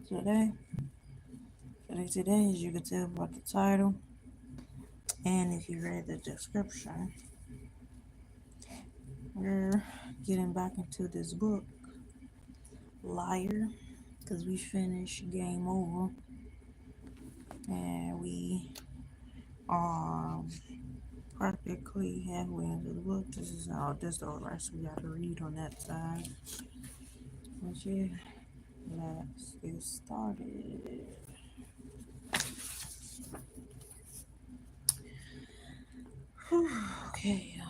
today. Today, as you can tell by the title, and if you read the description, we're getting back into this book, Liar, because we finished Game Over, and we are practically halfway into the book. This is all this the rest we got to read on that side. But yeah, let's get started. Okay,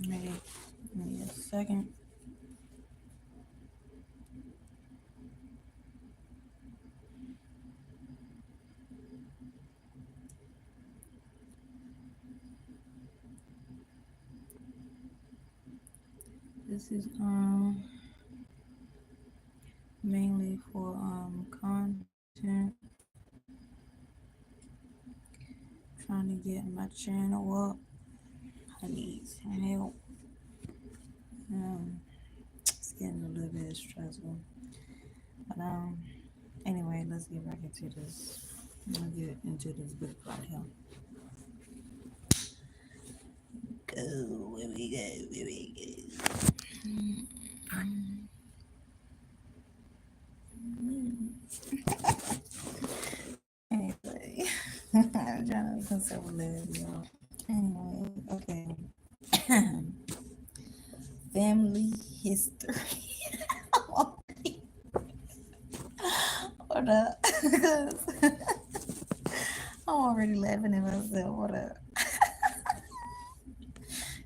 maybe give me a second. This is mainly for content. Trying to get my channel up. I need some help. It's getting a little bit stressful. But anyway, let's get back into this. Let's get into this book right here. Go, where we go, where we go. Anyway, I'm trying to conservative, y'all. Anyway, okay. Family history. What up? I'm already laughing at myself. What up?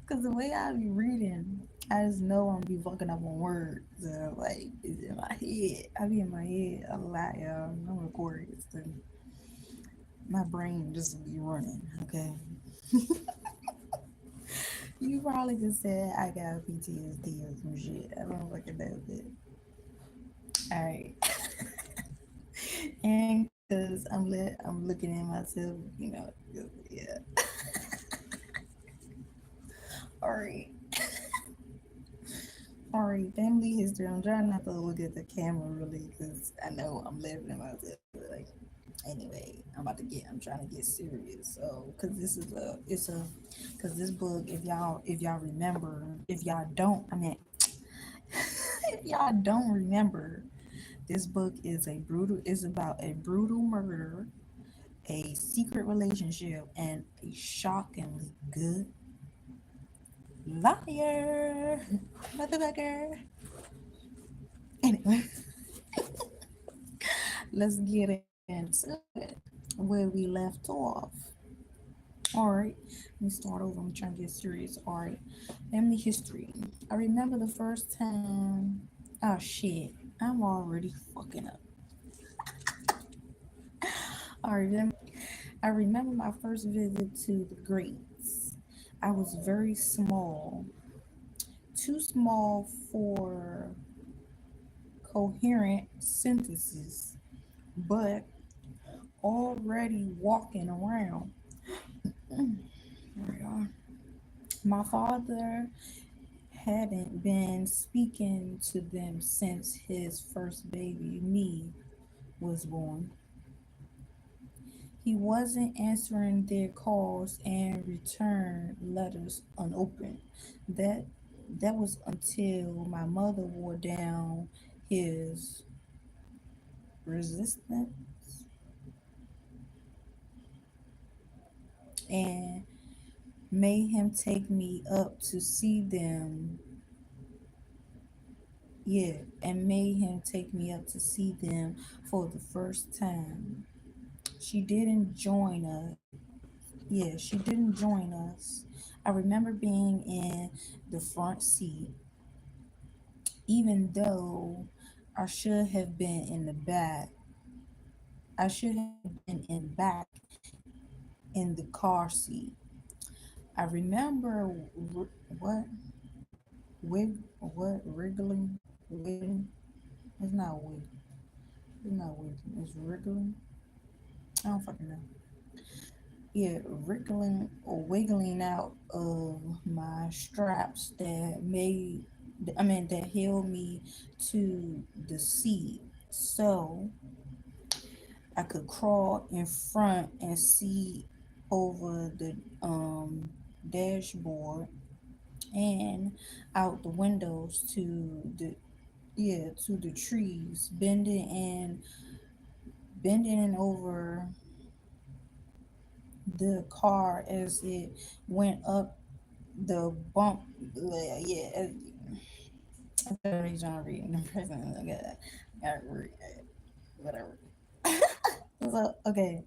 Because the way I be reading, I just know I'm be fucking up on words. So, like, it's in my head. I be in my head a lot, y'all. I'm recording. So my brain just be running, okay? You probably just said I got PTSD or some shit. I don't fucking know it. Alright. And because I'm looking at myself, yeah. Alright. Alright, family history. I'm trying not to look at the camera really because I know I'm laughing at myself. Like, anyway, I'm trying to get serious. So, because because this book, if y'all remember, if y'all don't, I mean, if y'all don't remember, this book is about a brutal murder, a secret relationship, and a shockingly good liar. Motherfucker. Anyway, let's get into it where we left off. All right, let me start over. I'm trying to get serious. All right, family history. I remember the first time. Oh shit, I'm already fucking up. All right, I remember my first visit to the Greats. I was very small, too small for coherent sentences, but already walking around. There we are. My father hadn't been speaking to them since his first baby, me, was born. He wasn't answering their calls and returned letters unopened. That that was until my mother wore down his resistance and made him take me up to see them. Yeah, and made him take me up to see them for the first time. She didn't join us. Yeah, she didn't join us. I remember being in the front seat, even though I should have been in the back. I should have been in back in the car seat. I remember what wriggling, wiggling. It's not wig. It's not wiggling. It's wriggling. I don't fucking know. Yeah, wriggling or wiggling out of my straps that made that held me to the seat, so I could crawl in front and see over the dashboard and out the windows to the trees, bending over the car as it went up the bump. Yeah, I thought I was trying to read in the present. Got read whatever. So okay,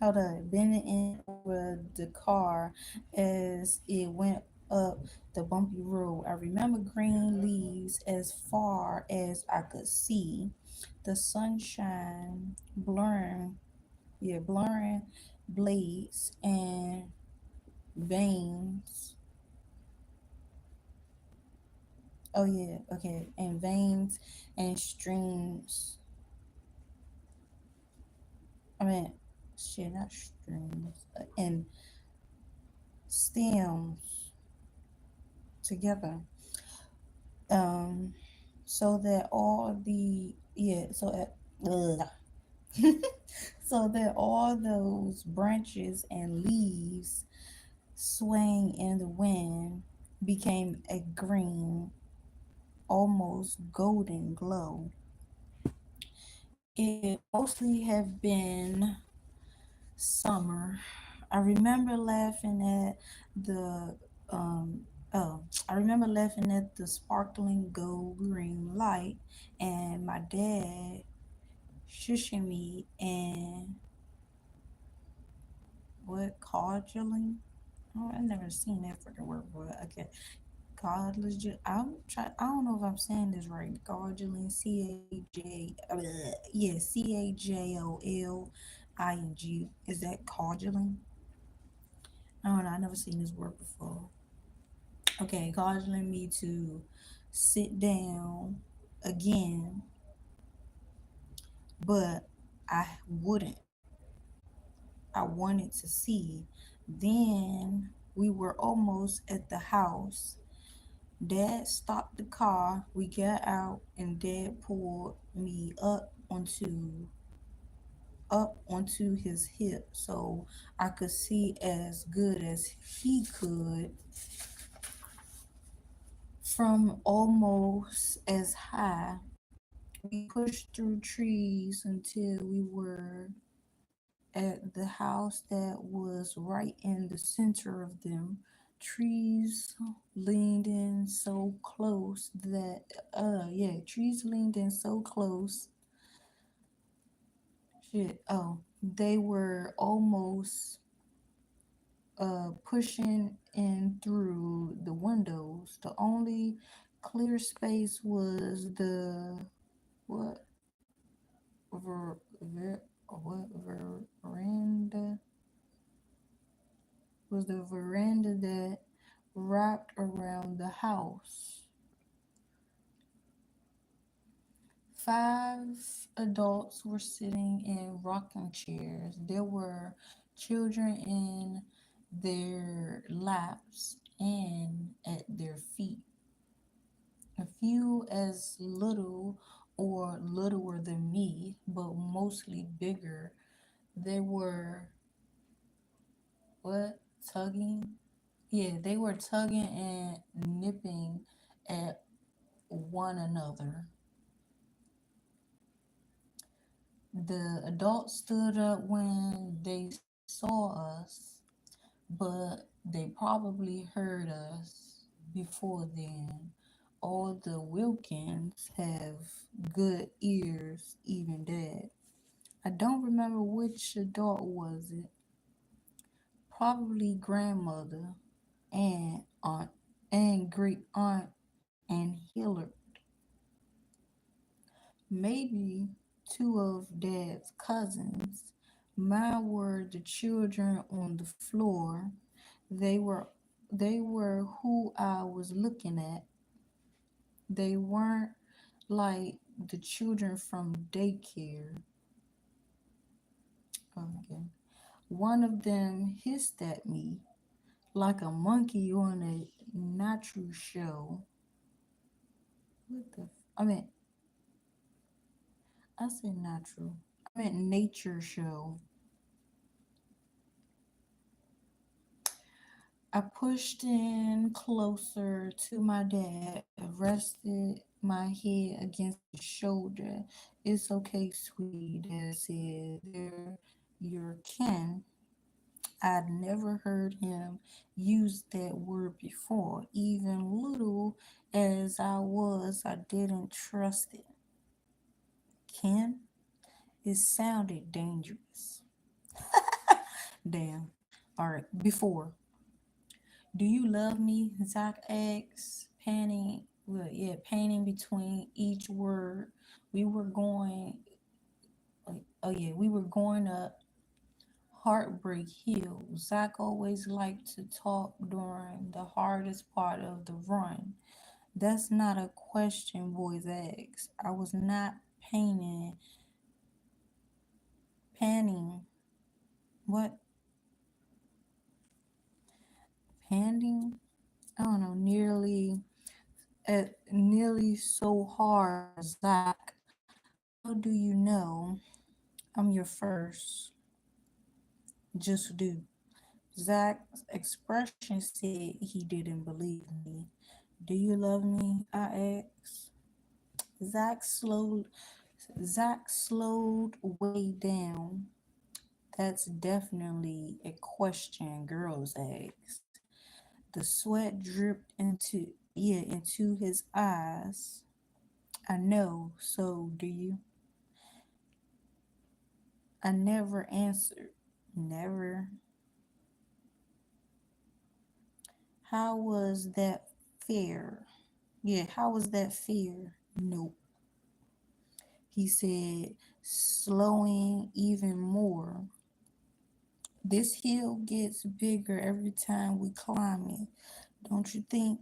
hold on. Bending in over the car as it went up the bumpy road. I remember green leaves as far as I could see. The sunshine blurring blades and veins. Oh yeah, okay, and veins and streams. I mean, shit, not streams, and stems together. Um, so that all the yeah, so ugh. So that all those branches and leaves swaying in the wind became a green, almost golden glow. It mostly have been summer. I remember laughing at the um I remember laughing at the sparkling gold green light and my dad shushing me and what cordialing. Oh, I never seen that freaking word before. Okay, Godless. I don't know if I'm saying this right. Gargling. CAJOLING. Is that gargling? I don't know. I never seen this word before. Okay, gargling me to sit down again, but I wouldn't. I wanted to see. Then we were almost at the house. Dad stopped the car. We got out, and Dad pulled me up onto his hip so I could see as good as he could from almost as high. We pushed through trees until we were at the house that was right in the center of them. Trees leaned in so close that trees leaned in so close. Shit. Oh, they were almost pushing in through the windows. The only clear space was the what veranda was the veranda that wrapped around the house. Five adults were sitting in rocking chairs. There were children in their laps and at their feet. A few as little or littler than me, but mostly bigger. They were what? Tugging? Yeah, they were tugging and nipping at one another. The adults stood up when they saw us, but they probably heard us before then. All the Wilkins have good ears, even Dad. I don't remember which adult was it. Probably grandmother and aunt and great aunt and Hillard. Maybe two of Dad's cousins. Mine were the children on the floor. They were they were who I was looking at. They weren't like the children from daycare. Okay. One of them hissed at me like a monkey on a natural show. What the? I mean, I said natural. I meant nature show. I pushed in closer to my dad, rested my head against his shoulder. It's okay, sweetie, Dad said. They're your kin. I'd never heard him use that word before. Even little as I was, I didn't trust it. Kin? It sounded dangerous. Damn. All right. Before. Do you love me? Zach asks, panting. Well, yeah, panting between each word. We were going. Oh yeah, we were going up Heartbreak Hill. Zach always liked to talk during the hardest part of the run. That's not a question boys ask. I was not panning. What? Panting? I don't know. Nearly so hard as Zach. How do you know I'm your first? Just do. Zach's expression said he didn't believe me. Do you love me? I asked. Zach slowed Zach slowed way down. That's definitely a question girls ask. The sweat dripped into his eyes. I know, so do you? I never answered. Never. How was that fair? Yeah, how was that fair? Nope. He said, slowing even more. This hill gets bigger every time we climb it. Don't you think?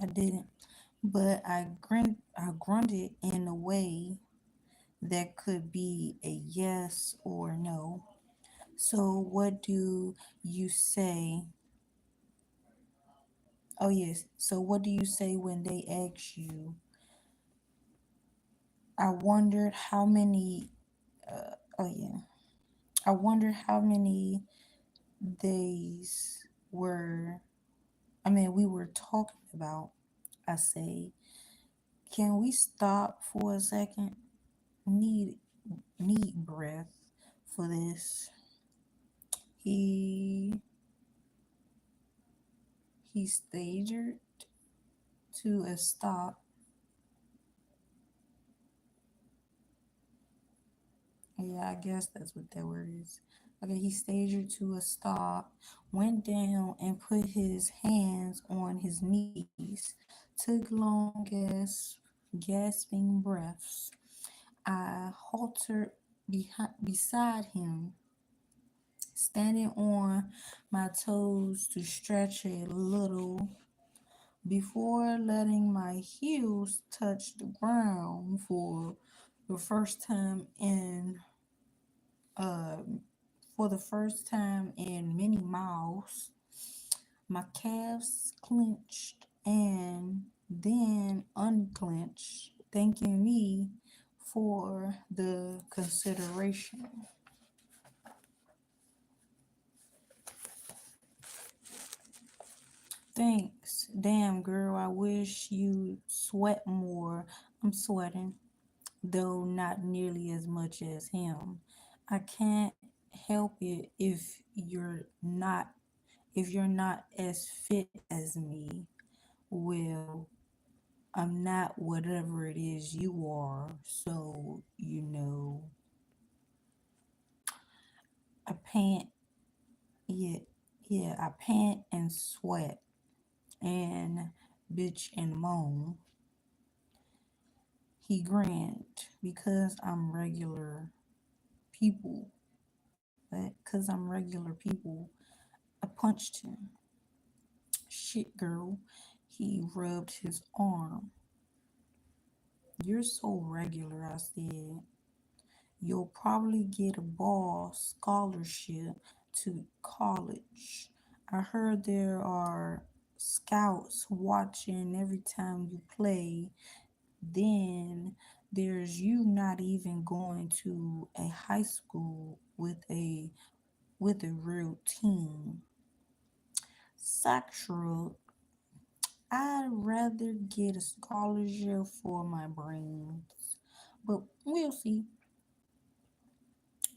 I didn't. But I grunted in a way that could be a yes or no. So what do you say? Oh yes. So what do you say when they ask you? I wondered how many. Oh yeah. I wonder how many days were. I mean, we were talking about. I say, can we stop for a second? Need need breath for this. He he staggered to a stop. Yeah, I guess that's what that word is. Okay, he staggered to a stop, went down and put his hands on his knees, took long gasping breaths. I halted beside him, standing on my toes to stretch a little before letting my heels touch the ground the first time in uh, for the first time in many miles. My calves clenched and then unclenched, thanking me for the consideration. Thanks. Damn, girl, I wish you'd sweat more. I'm sweating, though not nearly as much as him. I can't help it if you're not as fit as me. Well, I'm not whatever it is you are, so I pant yeah, yeah, I pant and sweat and bitch and moan. He grinned because I'm regular people. But because I'm regular people, I punched him. Shit, girl. He rubbed his arm. You're so regular, I said. You'll probably get a ball scholarship to college. I heard there are scouts watching every time you play. Then there's you not even going to a high school with a real team. Sexual, I'd rather get a scholarship for my brains. But we'll see.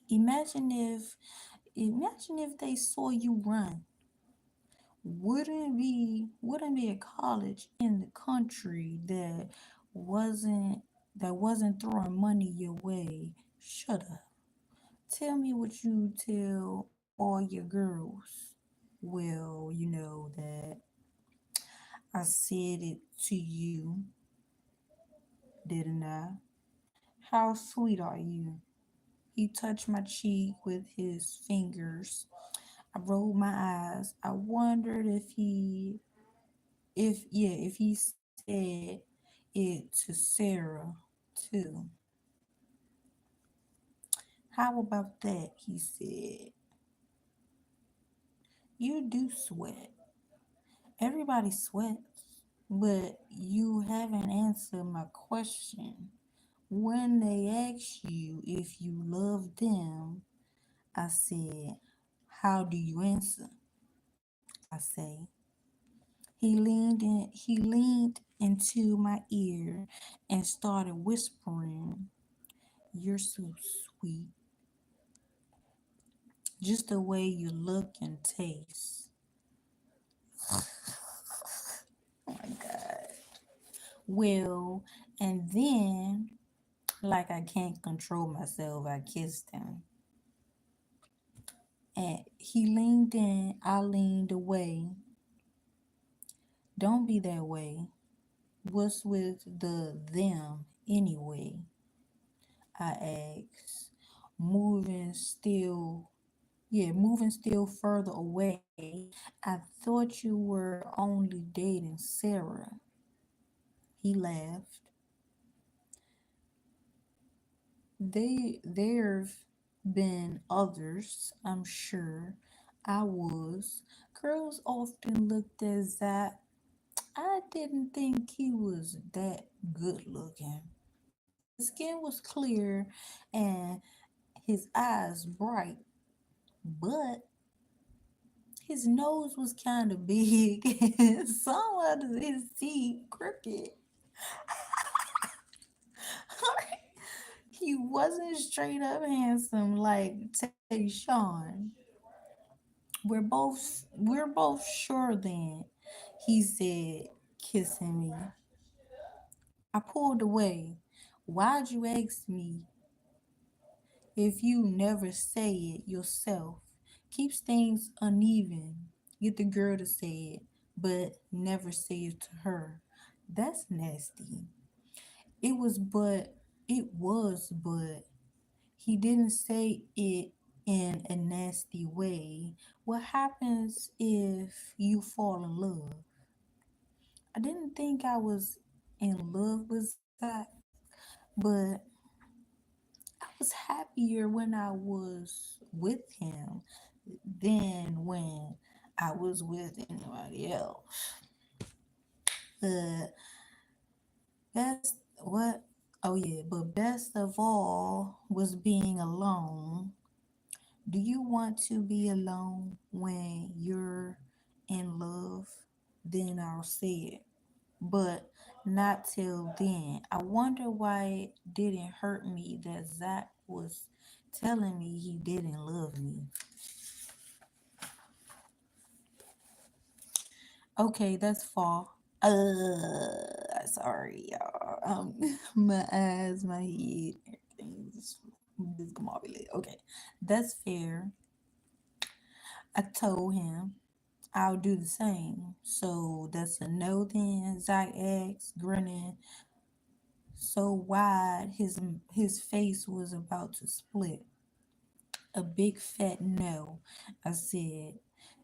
Imagine if imagine if they saw you run. Wouldn't be a college in the country wasn't that wasn't throwing money your way. Shut up. Tell me what you tell all your girls. Well, you know that I said it to you, didn't I? How sweet are you? He touched my cheek with his fingers. I rolled my eyes. I wondered if he said it to Sarah too. How about that? He said, you do sweat. Everybody sweats, but you haven't answered my question. When they ask you if you love them, I said, how do you answer? I say. He leaned into my ear and started whispering, you're so sweet. Just the way you look and taste. Oh my God. Well, and then, like I can't control myself, I kissed him. And he leaned in, I leaned away. Don't be that way. What's with the them anyway? I asked, moving still, moving still further away. I thought you were only dating Sarah. He laughed. There've been others, I'm sure. I was. Girls often looked at Zach. I didn't think he was that good looking. His skin was clear and his eyes bright, but his nose was kind of big and some of his teeth crooked. He wasn't straight up handsome like Tayshawn. We're both sure then, he said, kissing me. I pulled away. Why'd you ask me if you never say it yourself? Keeps things uneven. Get the girl to say it, but never say it to her. That's nasty. It was, but he didn't say it in a nasty way. What happens if you fall in love? I didn't think I was in love with Zach, but I was happier when I was with him than when I was with anybody else. But best what? Oh yeah, but best of all was being alone. Do you want to be alone when you're in love? Then I'll say it. But not till then. I wonder why it didn't hurt me that Zach was telling me he didn't love me. Okay, that's fall. Sorry, y'all. My eyes, my head, everything's discombobulated. Okay, that's fair. I told him I'll do the same. So that's a no then, Zach asked, grinning so wide his face was about to split. A big fat no, I said,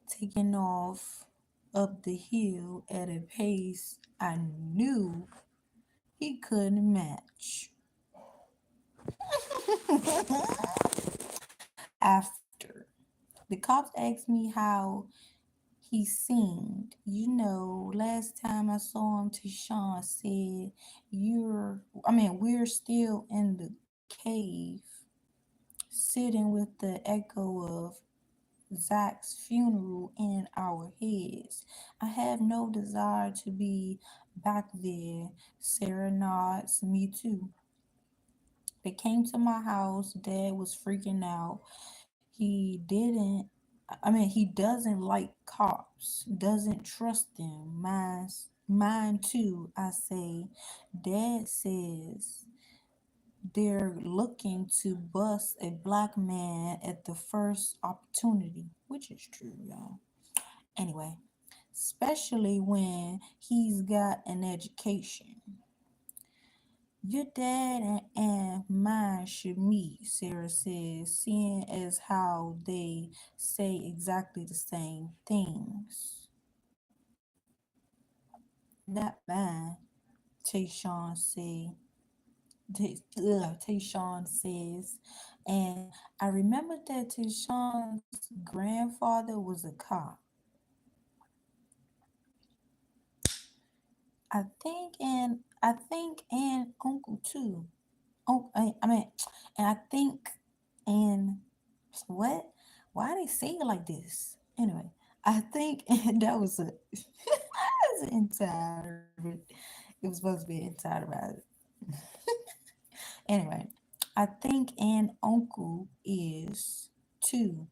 taking off up the hill at a pace I knew he couldn't match. After the cops asked me how He seemed, last time I saw him, Tishawn said, we're still in the cave, sitting with the echo of Zach's funeral in our heads. I have no desire to be back there. Sarah nods, me too. They came to my house. Dad was freaking out. He doesn't like cops, doesn't trust them. Mine too, I say. Dad says they're looking to bust a black man at the first opportunity, which is true, y'all. Anyway, especially when he's got an education. Your dad and mine should meet, Sarah says, seeing as how they say exactly the same things. Not mine, Tayshawn say. Tayshawn says, and I remember that Tayshawn's grandfather was a cop. I think and uncle too. Oh, I mean, and I think and what? Why they say it like this? Anyway, I think and that was that's an inside of it. It was supposed to be an inside about it. Anyway, I think an uncle is too.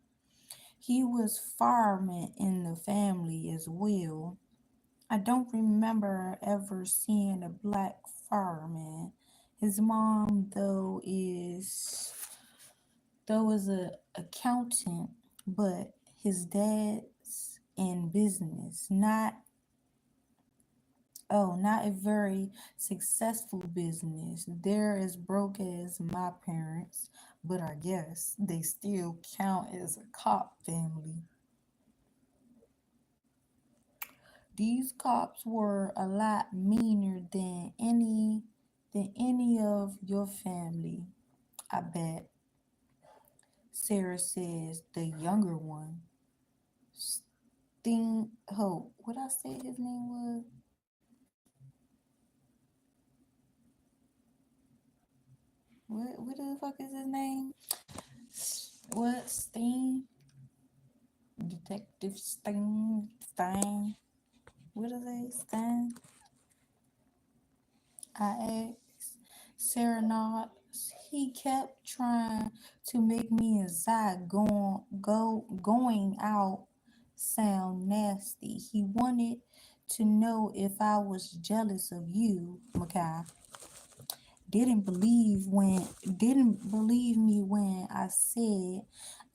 He was fireman in the family as well. I don't remember ever seeing a black fireman. His mom though is a accountant, but his dad's in business. Not a very successful business. They're as broke as my parents, but I guess they still count as a cop family. These cops were a lot meaner than any of your family, I bet. Sarah says, the younger one. Sting Hope. What I said his name was? What the fuck is his name? What Sting? Detective Stein. What is it? Stein? I asked. Sarah nods. He kept trying to make me and Zach going out sound nasty. He wanted to know if I was jealous of you, Makai. Didn't believe when didn't believe me when I said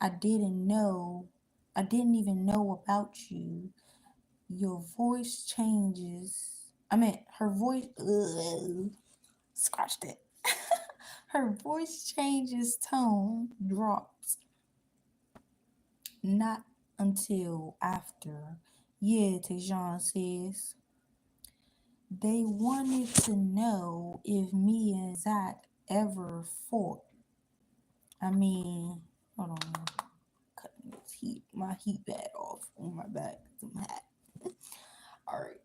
I didn't know I didn't even know about you. Your voice changes. Her voice. Ugh, scratch that. Her voice changes, tone drops. Not until after. Yeah, Tejan says. They wanted to know if me and Zach ever fought. I mean, hold on, cutting my heat pad off on my back. I'm hot. All right.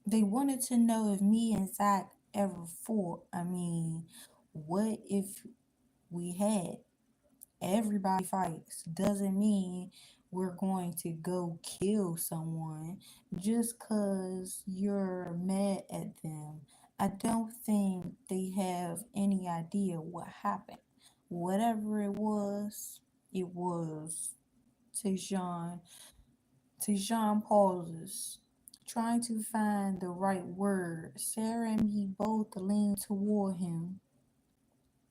They wanted to know if me and Zach ever fought. I mean, what if we had? Everybody fights. Doesn't mean we're going to go kill someone just because you're mad at them. I don't think they have any idea what happened. Whatever it was, it was. Tejan. Tejan pauses, trying to find the right word. Sarah and me both lean toward him.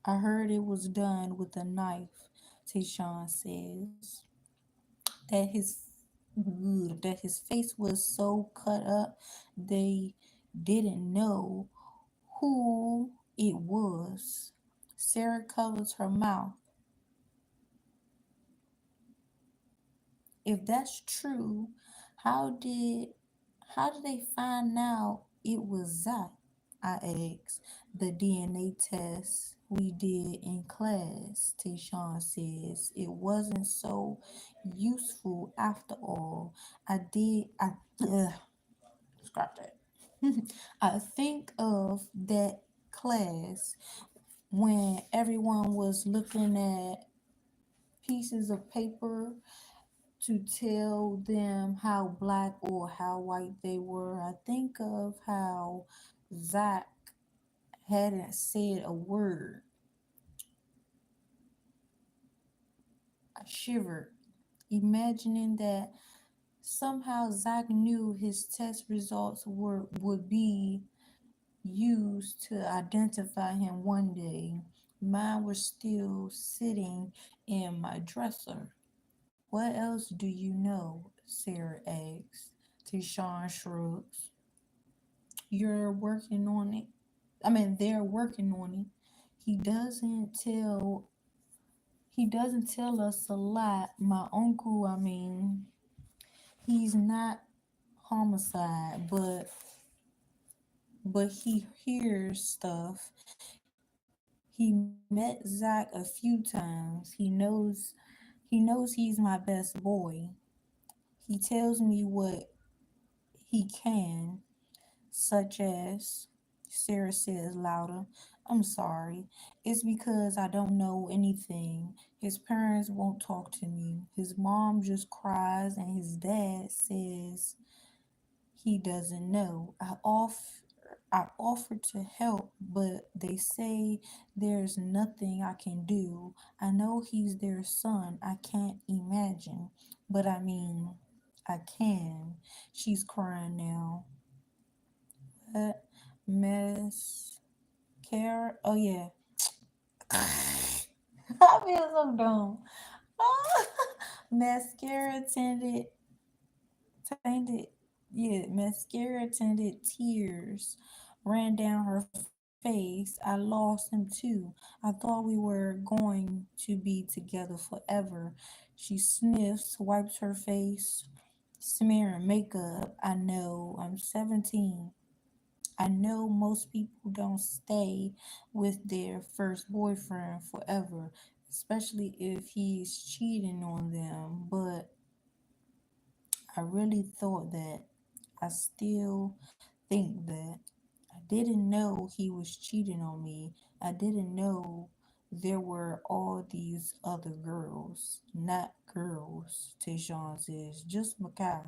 I heard it was done with a knife, Tishawn says. That his face was so cut up they didn't know who it was. Sarah covers her mouth. If that's true, how did they find out it was Zach? I asked. The DNA test we did in class, Tayshawn says. It wasn't so useful after all. Ugh, scrap that. I think of that class when everyone was looking at pieces of paper to tell them how black or how white they were. I think of how Zach hadn't said a word. I shivered, imagining that somehow Zach knew his test results would be used to identify him one day. Mine was still sitting in my dresser. What else do you know? Sarah asks. Tishawn shrugs. You're working on it. They're working on it. He doesn't tell he doesn't tell us a lot. My uncle, he's not homicide, but he hears stuff. He met Zach a few times. He knows he's my best boy. He tells me what he can, such as Sarah says louder. I'm sorry. It's because I don't know anything. His parents won't talk to me. His mom just cries and his dad says he doesn't know. I offered to help, but they say there's nothing I can do. I know he's their son. I can't imagine. But I can. She's crying now. What? Mascara? Oh, yeah. I feel so dumb. Mascara tinted, yeah, mascara tinted tears ran down her face. I lost him too. I thought we were going to be together forever. She sniffs, wipes her face, smearing makeup. I know, I'm 17. I know most people don't stay with their first boyfriend forever, especially if he's cheating on them, but I really thought that. I still think that. I didn't know he was cheating on me. I didn't know there were all these other girls. Not girls, Tayshawn says. Just Makai.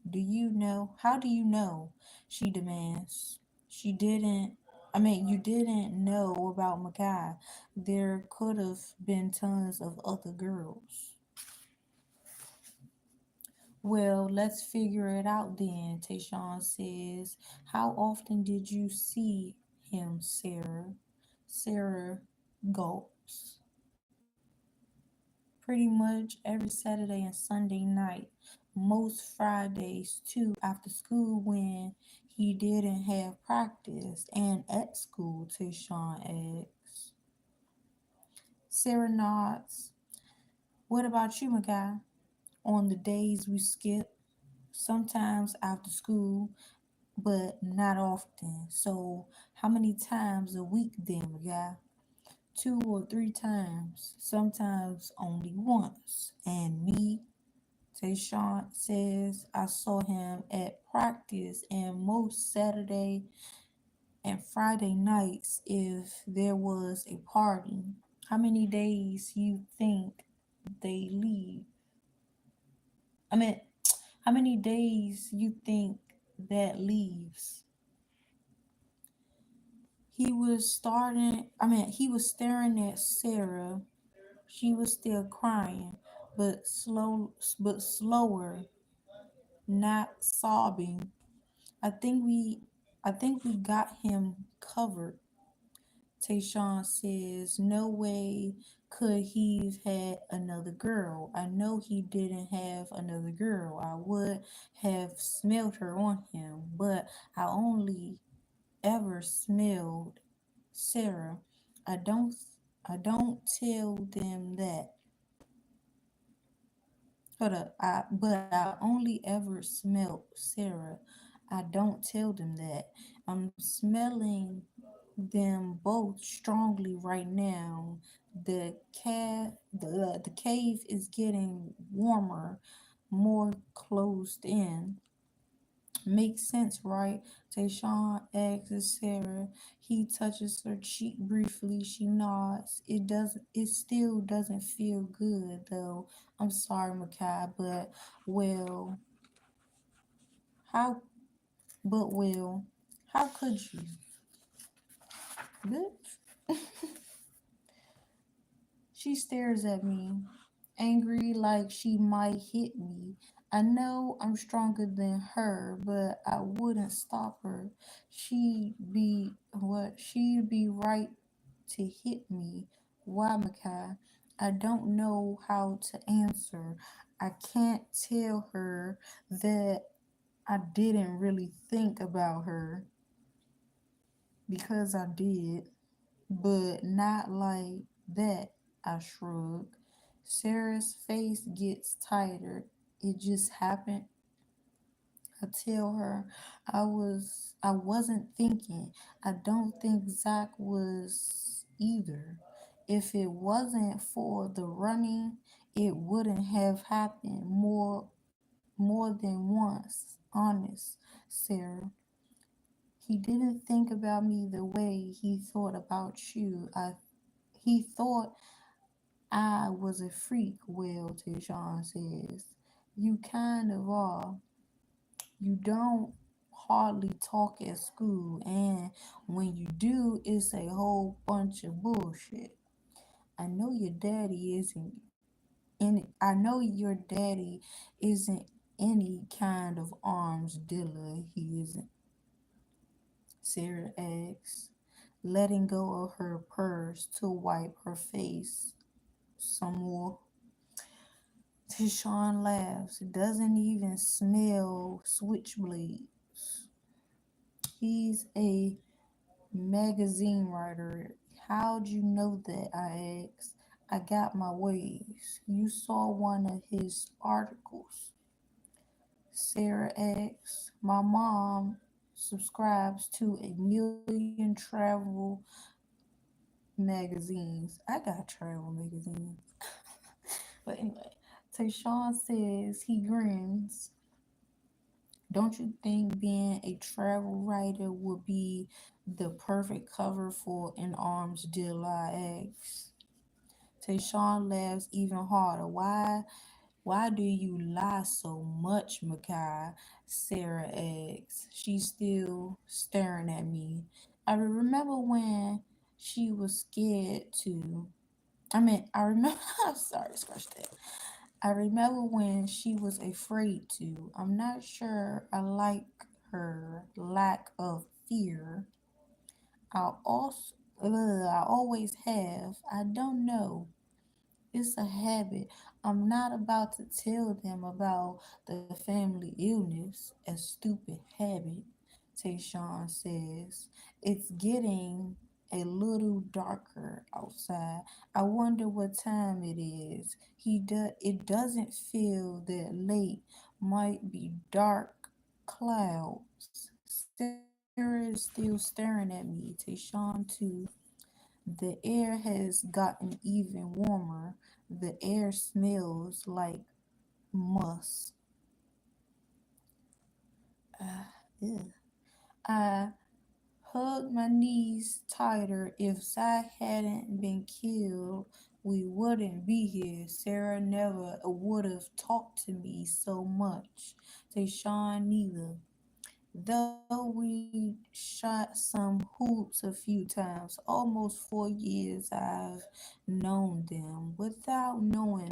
Do you know? How do you know? She demands. She didn't. You didn't know about Makai. There could have been tons of other girls. Well, let's figure it out then, Tayshawn says. How often did you see him, Sarah? Sarah gulps. Pretty much every Saturday and Sunday night. Most Fridays too after school when he didn't have practice. And at school, Tayshawn asks. Sarah nods. What about you, Makai? On the days we skip, sometimes after school, but not often. So, how many times a week then, guy? 2 or 3 times, sometimes only once. And me, Tayshawn says, I saw him at practice and most Saturday and Friday nights if there was a party. How many days you think they leave? I mean, how many days you think that leaves? He was staring at Sarah. She was still crying, but slower, not sobbing. I think we, I think we got him covered. Tayshawn says, no way could he've had another girl. I know he didn't have another girl. I would have smelled her on him, but I only ever smelled Sarah. I don't I don't tell them that. Hold up. But I only ever smelled Sarah. I don't tell them that. I'm smelling them both strongly right now. The cave is getting warmer, more closed in. Makes sense, right? Tayshawn asks Sarah. He touches her cheek briefly. She nods. It still doesn't feel good though. I'm sorry, Makai, but well, how? But well, how could you, bitch? She stares at me, angry like she might hit me. I know I'm stronger than her, but I wouldn't stop her. She'd be right to hit me. Why, Makai? I don't know how to answer. I can't tell her that I didn't really think about her because I did, but not like that. I shrug. Sarah's face gets tighter. It just happened. I tell her I wasn't thinking. I don't think Zach was either. If it wasn't for the running, it wouldn't have happened more than once. Honest, Sarah. He didn't think about me the way he thought about you. He thought I was a freak, Will, Tishawn says. You kind of are. You don't hardly talk at school, and when you do, it's a whole bunch of bullshit. I know your daddy isn't I know your daddy isn't any kind of arms dealer. He isn't. Sarah asks, letting go of her purse to wipe her face some more. Tishawn laughs. It doesn't even smell switchblades. He's a magazine writer. How'd you know that? I asked. I got my ways. You saw one of his articles. Sarah asks. My mom subscribes to a million travel magazines. I got travel magazines. But anyway, Tayshawn says he grins. Don't you think being a travel writer would be the perfect cover for an arms deal? I asked. Tayshawn laughs even harder. Why do you lie so much, Makai? Sarah asks. She's still staring at me. I remember when she was scared to. I remember. I'm sorry, scratch that. I remember when she was afraid to. I'm not sure I like her lack of fear. I always have. I don't know. It's a habit. I'm not about to tell them about the family illness, a stupid habit, Tayshawn says. It's getting a little darker outside. I wonder what time it is. It doesn't feel that late. Might be dark clouds. Sarah is still staring at me. Tayshawn too. The air has gotten even warmer. The air smells like musk. Ew. I hug my knees tighter. If Zach hadn't been killed, we wouldn't be here. Sarah never would have talked to me so much. Tayshawn neither. Though we shot some hoops a few times, almost 4 years I've known them without knowing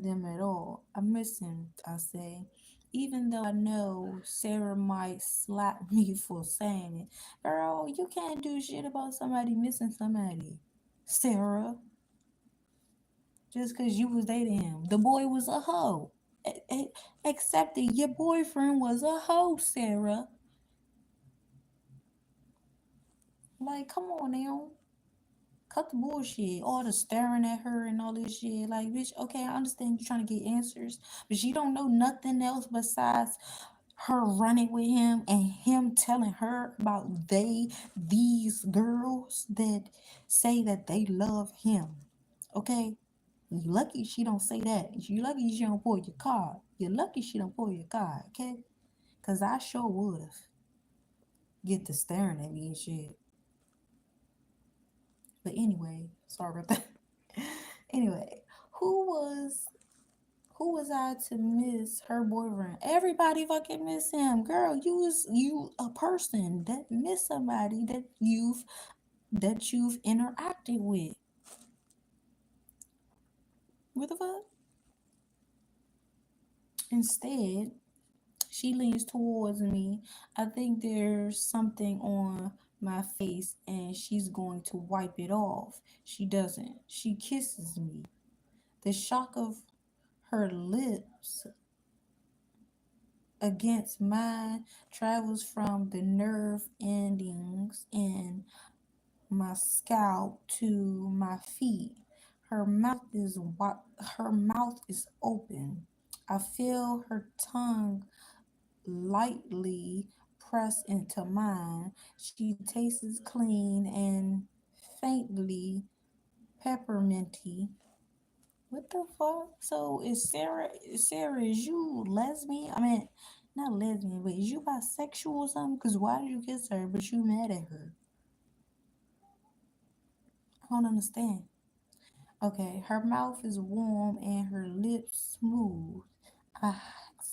them at all. I miss him, I say. Even though I know Sarah might slap me for saying it. Girl, you can't do shit about somebody missing somebody. Sarah, just because you was dating him. The boy was a hoe. Accepted your boyfriend was a hoe, Sarah. Like, come on now. Cut the bullshit. All the staring at her and all this shit. Like, bitch, okay, I understand you trying to get answers, but you don't know nothing else besides her running with him and him telling her about these girls that say that they love him. Okay? You lucky she don't say that. You lucky she don't pull your card. You're lucky she don't pull your card, okay? Cause I sure would've. Get to staring at me and shit. But anyway, sorry about that. Anyway, who was who was I to miss her boyfriend? Everybody fucking miss him. Girl, you a person that miss somebody that you've interacted with. What the fuck? Instead, she leans towards me. I think there's something on my face and she's going to wipe it off. She doesn't. She kisses me. The shock of her lips against mine travels from the nerve endings in my scalp to my feet. Her mouth is open. I feel her tongue lightly press into mine. She tastes clean and faintly pepperminty. What the fuck? So is Sarah, is you lesbian? I mean, not lesbian, but is you bisexual or something? Cause why did you kiss her but you mad at her? I don't understand. Okay, her mouth is warm and her lips smooth. I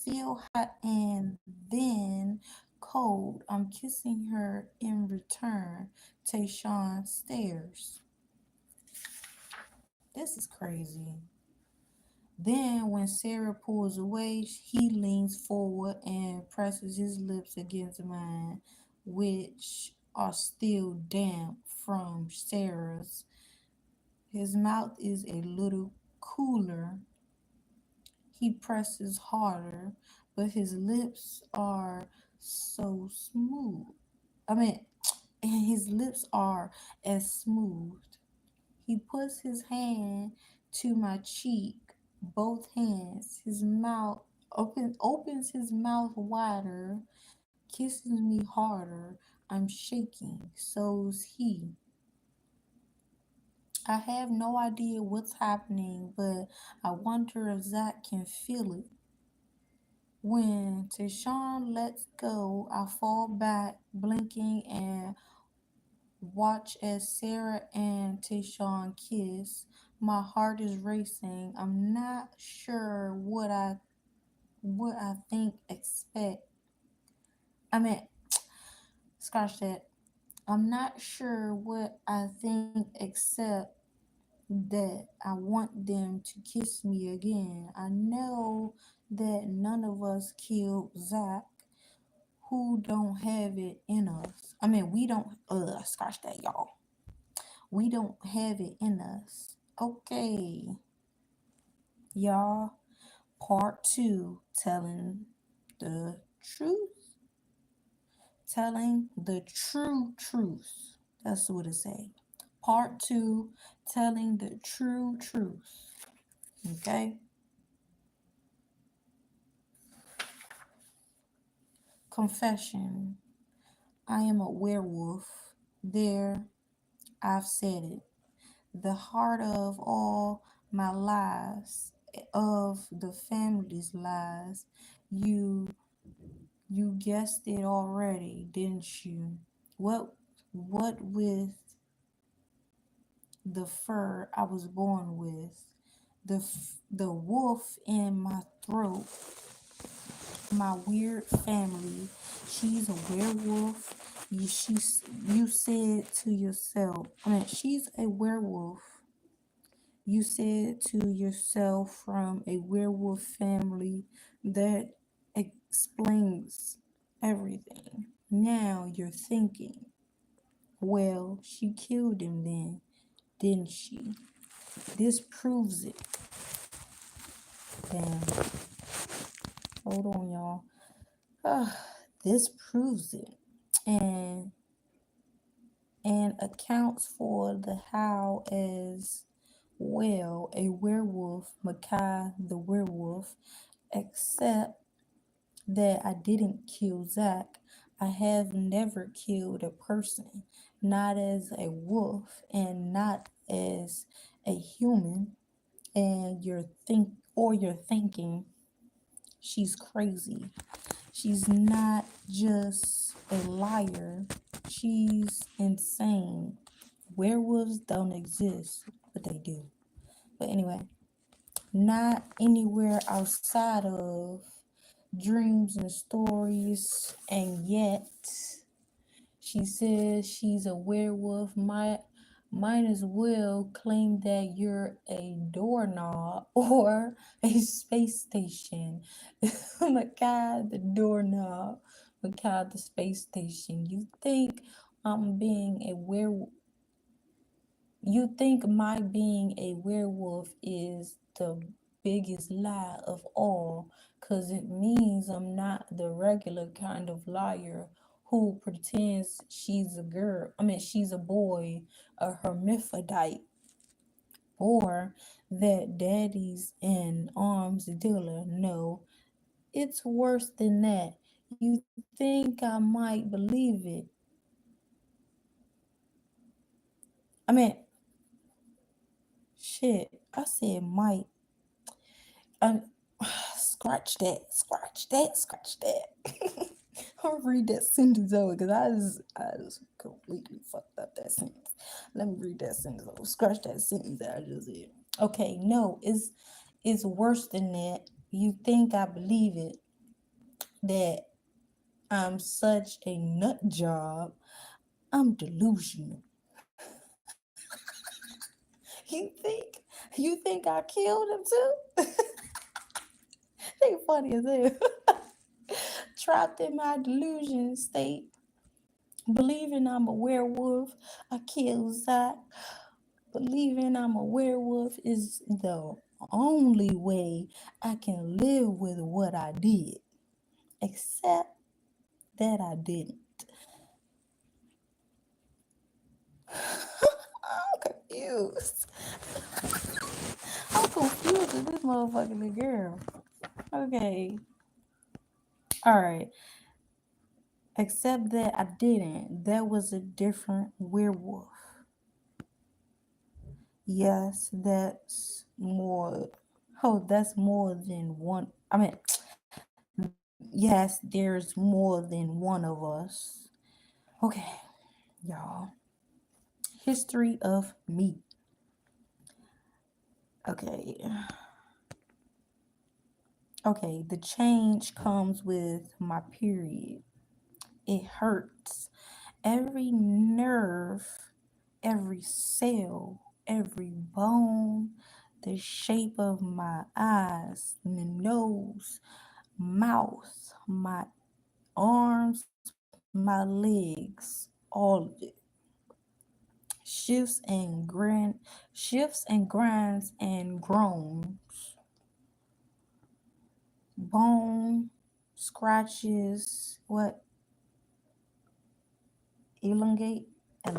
feel hot and then cold. I'm kissing her in return. Tayshawn stares. This is crazy. Then, when Sarah pulls away, he leans forward and presses his lips against mine, which are still damp from Sarah's. His mouth is a little cooler. He presses harder, but his lips are so smooth. I mean, and his lips are as smooth. He puts his hand to my cheek, both hands. His mouth opens his mouth wider, kisses me harder. I'm shaking. So's he. I have no idea what's happening, but I wonder if Zach can feel it. When Tashawn lets go, I fall back, blinking, and watch as Sarah and Tashawn kiss. My heart is racing. I'm not sure what I think expect. I mean, scratch that. I'm not sure what I think except that I want them to kiss me again. I know that none of us killed Zach, who don't have it in us. I mean, we don't scratch that, y'all. We don't have it in us. Okay, y'all. Part two, the truth, telling the true truth. That's what it say. Part two, telling the true truth. Okay. Confession. I am a werewolf. There, I've said it. The heart of all my lies, of the family's lies. You you guessed it already, didn't you? What with the fur I was born with, the wolf in my throat, my weird family. She's a werewolf. You said to yourself. I mean, she's a werewolf. You said to yourself from a werewolf family. That explains everything. Now you're thinking, well, she killed him then, didn't she? This proves it. Damn. Hold on, y'all. This proves it. And accounts for the how as well. A werewolf, Makai the werewolf, except that I didn't kill Zach. I have never killed a person, not as a wolf and not as a human. And you're thinking she's crazy. She's not just a liar. She's insane. Werewolves don't exist, but they do. But anyway, not anywhere outside of dreams and stories, and yet she says she's a werewolf. Might as well claim that you're a doorknob or a space station. Makai the doorknob, Makai the space station. I'm being a werewolf you think my being a werewolf is the biggest lie of all, because it means I'm not the regular kind of liar who pretends she's a boy, a hermaphrodite, or that daddy's an arms dealer. No, it's worse than that. You think I might believe it? I mean, shit, I said might. Um, scratch that. I'll read that sentence over because I just completely fucked up that sentence. Let me read that sentence over. Scratch that sentence that I just did. Okay, no, it's worse than that. You think I believe it that I'm such a nut job? I'm delusional. You think you think I killed him too? They funny as hell. Trapped in my delusion state, believing I'm a werewolf. I killed Zach. Believing I'm a werewolf is the only way I can live with what I did. Except that I didn't. I'm confused. I'm confused with this motherfucking girl. Okay. Alright. Except that I didn't. That was a different werewolf. Yes, that's more. Oh, that's more than one. I mean, yes, there's more than one of us. Okay, y'all. History of me. Okay. Okay, the change comes with my period. It hurts. Every nerve, every cell, every bone, the shape of my eyes, the nose, mouth, my arms, my legs, all of it. Shifts and grinds and groans, bone scratches, what elongate. I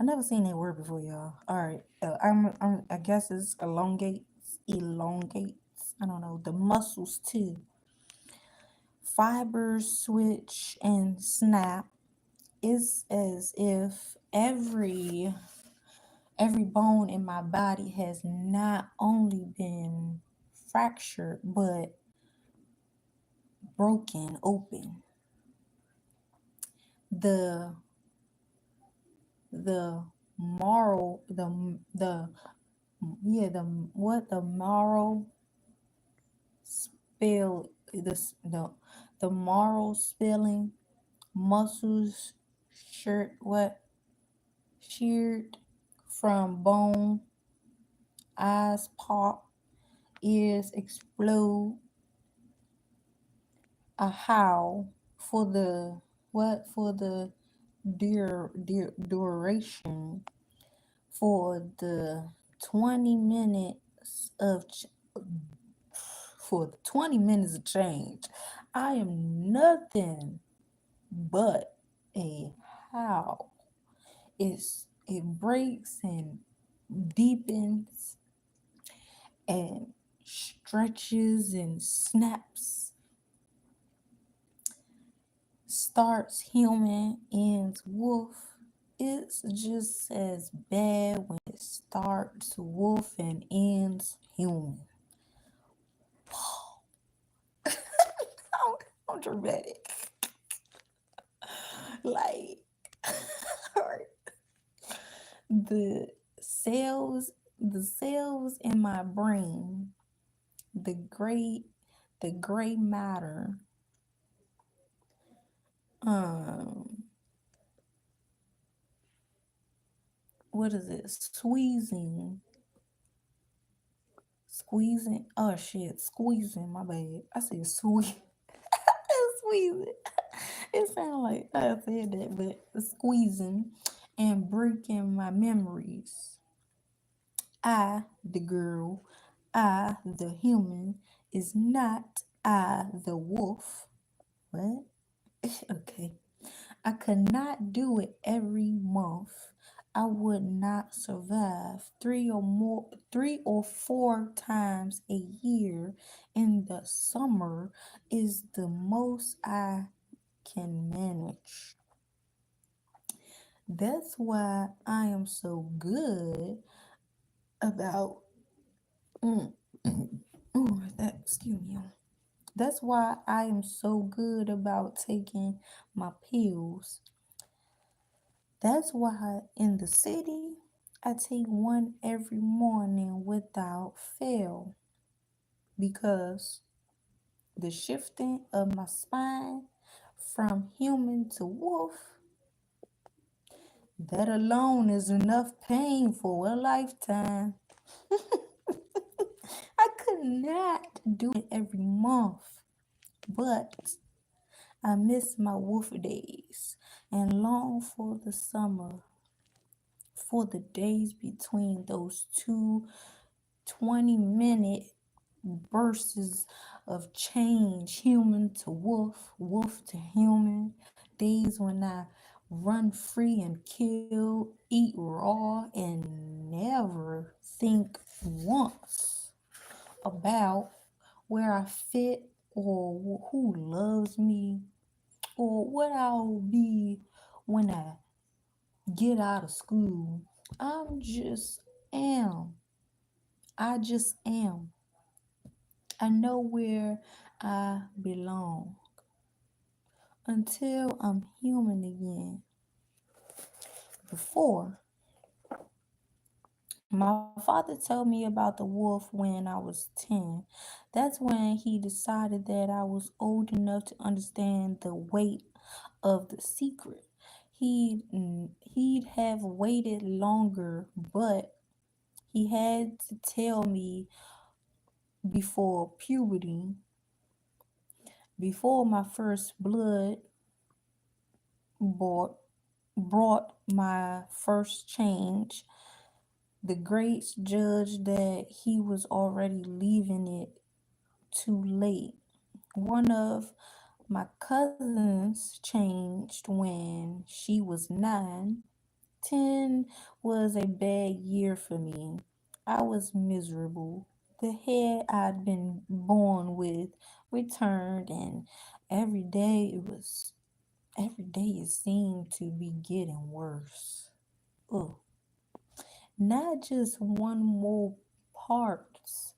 never seen that word before, y'all. All right, I guess it's elongates. I don't know the muscles too. Fibers switch and snap. It's as if every bone in my body has not only been fractured but broken open. The the moral the yeah the moral spell the moral spelling muscles shirt what sheared from bone, eyes pop, ears explode, a howl for the duration for the 20 minutes of for the 20 minutes of change. I am nothing but a howl. It breaks and deepens and stretches and snaps, starts human, ends wolf. It's just as bad when it starts wolf and ends human. I'm dramatic. Like, the the cells in my brain, the gray matter, um what is it, squeezing, oh shit, squeezing, my bad, I said sweet. Squeezing. It sounded like I said that, but squeezing and breaking my memories. I, the girl, I, the human, is not I, the wolf. What? Okay. I could not do it every month. I would not survive 3 or 4 times a year in the summer is the most I can manage. That's why I am so good about mm, excuse me. That's why I am so good about taking my pills. That's why in the city I take one every morning without fail because the shifting of my spine from human to wolf, that alone is enough pain for a lifetime. I could not do it every month, but I miss my wolf days and long for the summer, for the days between those two 20-minute bursts of change, human to wolf, wolf to human, days when I run free and kill, eat raw, and never think once about where I fit or who loves me or what I'll be when I get out of school. I'm just am. I just am. I know where I belong until I'm human again. Before, my father told me about the wolf when I was 10. That's when he decided that I was old enough to understand the weight of the secret. He'd have waited longer, but he had to tell me before puberty, before my first blood bought brought my first change. The greats judged that he was already leaving it too late. One of my cousins changed when she was 9. 10 was a bad year for me. I was miserable. The head I'd been born with returned, and every day it was every day it seemed to be getting worse. Ugh. Not just one more parts.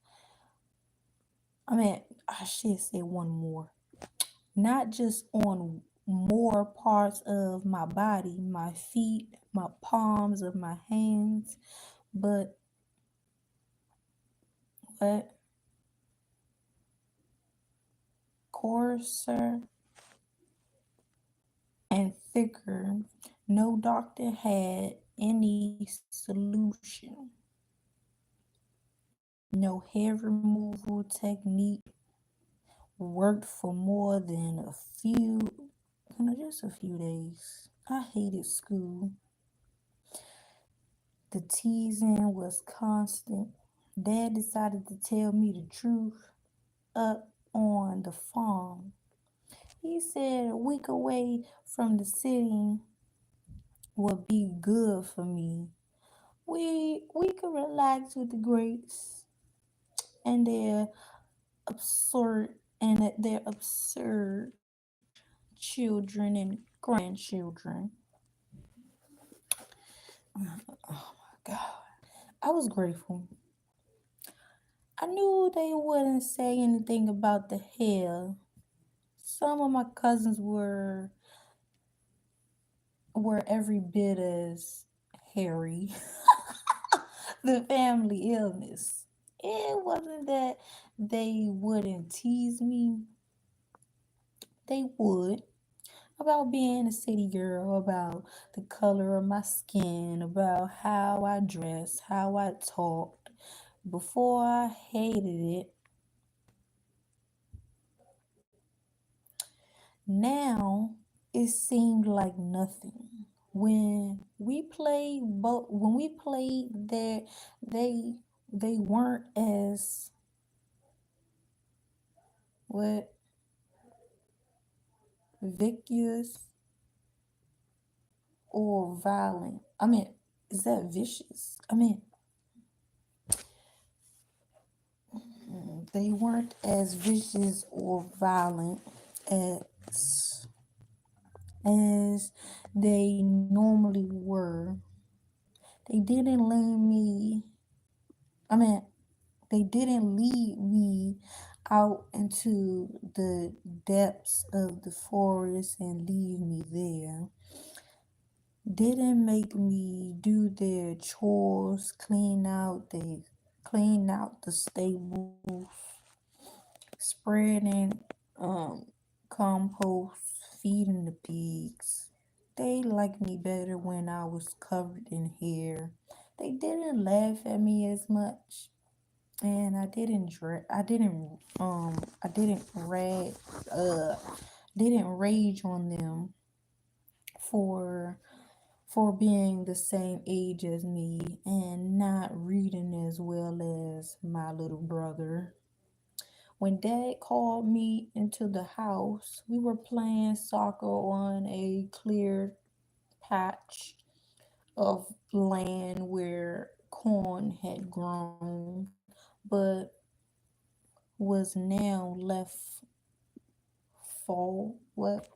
I mean, I should say one more. Not just on more parts of my body, my feet, my palms of my hands, but what coarser and thicker. No doctor had any solution. No hair removal technique worked for more than just a few days. I hated school. The teasing was constant. Dad decided to tell me the truth up on the farm. He said a week away from the city would be good for me. We could relax with the greats. and their absurd children and grandchildren. Oh my God. I was grateful. I knew they wouldn't say anything about the hair. Some of my cousins were every bit as hairy. The family illness. It wasn't that they wouldn't tease me. They would. About being a city girl, about the color of my skin, about how I dressed, how I talked. Before I hated it, now it seemed like nothing. When we played there, they they weren't as what vicious or violent. I mean, is that vicious? I mean, they weren't as vicious or violent as as they normally were. They didn't leave me. I mean, they didn't lead me out into the depths of the forest and leave me there. Didn't make me do their chores, clean out the stables, spreading compost, feeding the pigs. They liked me better when I was covered in hair. They didn't laugh at me as much, and I uh didn't rage on them for being the same age as me and not reading as well as my little brother. When dad called me into the house, we were playing soccer on a clear patch of land where corn had grown, but was now left fall what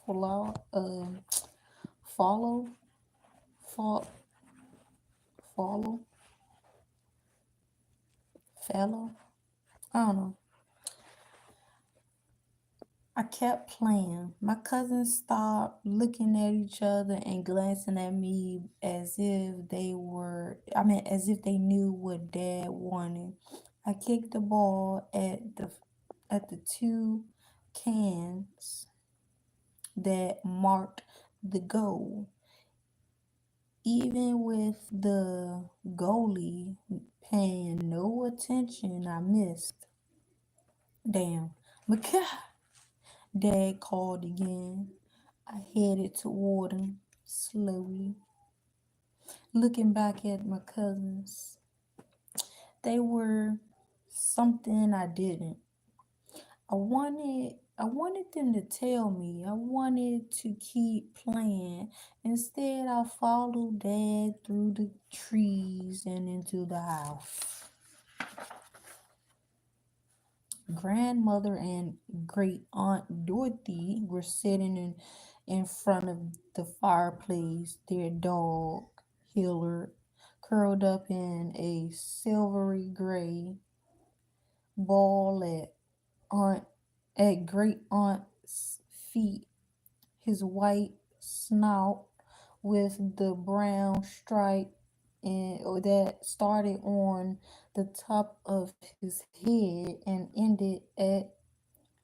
follow follow fall follow fellow. I don't know. I kept playing. My cousins stopped looking at each other and glancing at me as if they knew what dad wanted. I kicked the ball at the two cans that marked the goal. Even with the goalie paying no attention, I missed. Damn. McKay. Dad called again. I headed toward him slowly, looking back at my cousins. They were something I didn't. I wanted them to tell me. I wanted to keep playing. Instead, I followed Dad through the trees and into the house. Grandmother and great aunt Dorothy were sitting in front of the fireplace, their dog, Hillard, curled up in a silvery gray ball aunt great aunt's feet, his white snout with the brown stripe that started on the top of his head and ended at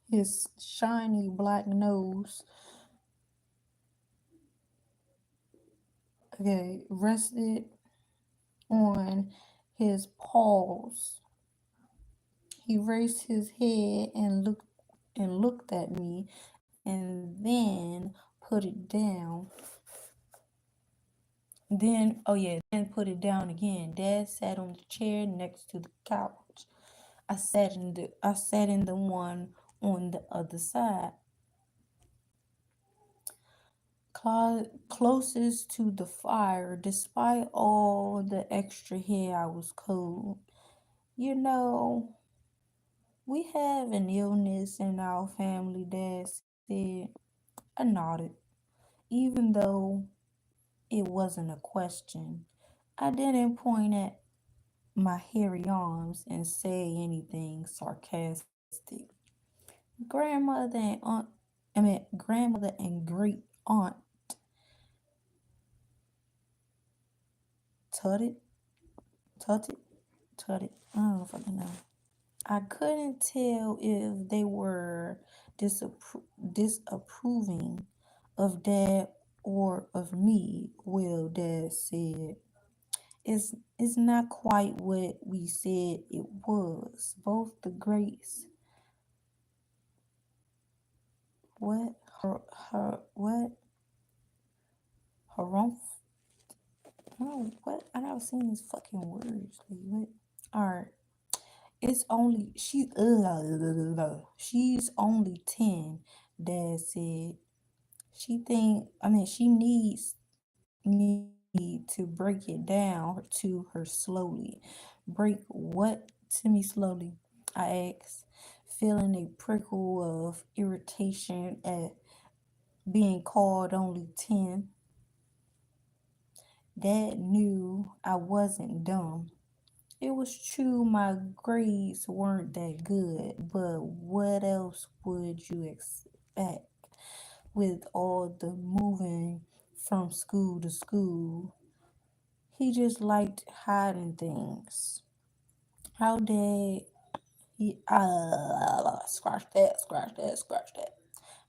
his shiny black nose, okay, rested on his paws. He raised his head and looked at me and then put it down. Then put it down again. Dad sat on the chair next to the couch. I sat in the one on the other side, closest to the fire. Despite all the extra hair, I was cold. You know, we have an illness in our family, Dad said. I nodded, even though it wasn't a question. I didn't point at my hairy arms and say anything sarcastic. Grandmother and grandmother and great aunt tutted, tutted, tutted. I don't know fucking know. I couldn't tell if they were disapproving of Dad or of me. Well, Dad said, it's not quite what we said it was. Both the greats, what what harumph. Oh, what? I never seen these fucking words. Like, what? All right. She's only 10, Dad said. She needs me to break it down to her slowly. Break what to me slowly? I asked, feeling a prickle of irritation at being called only 10. Dad knew I wasn't dumb. It was true my grades weren't that good, but what else would you expect with all the moving from school to school? He just liked hiding things. How did he scratch that.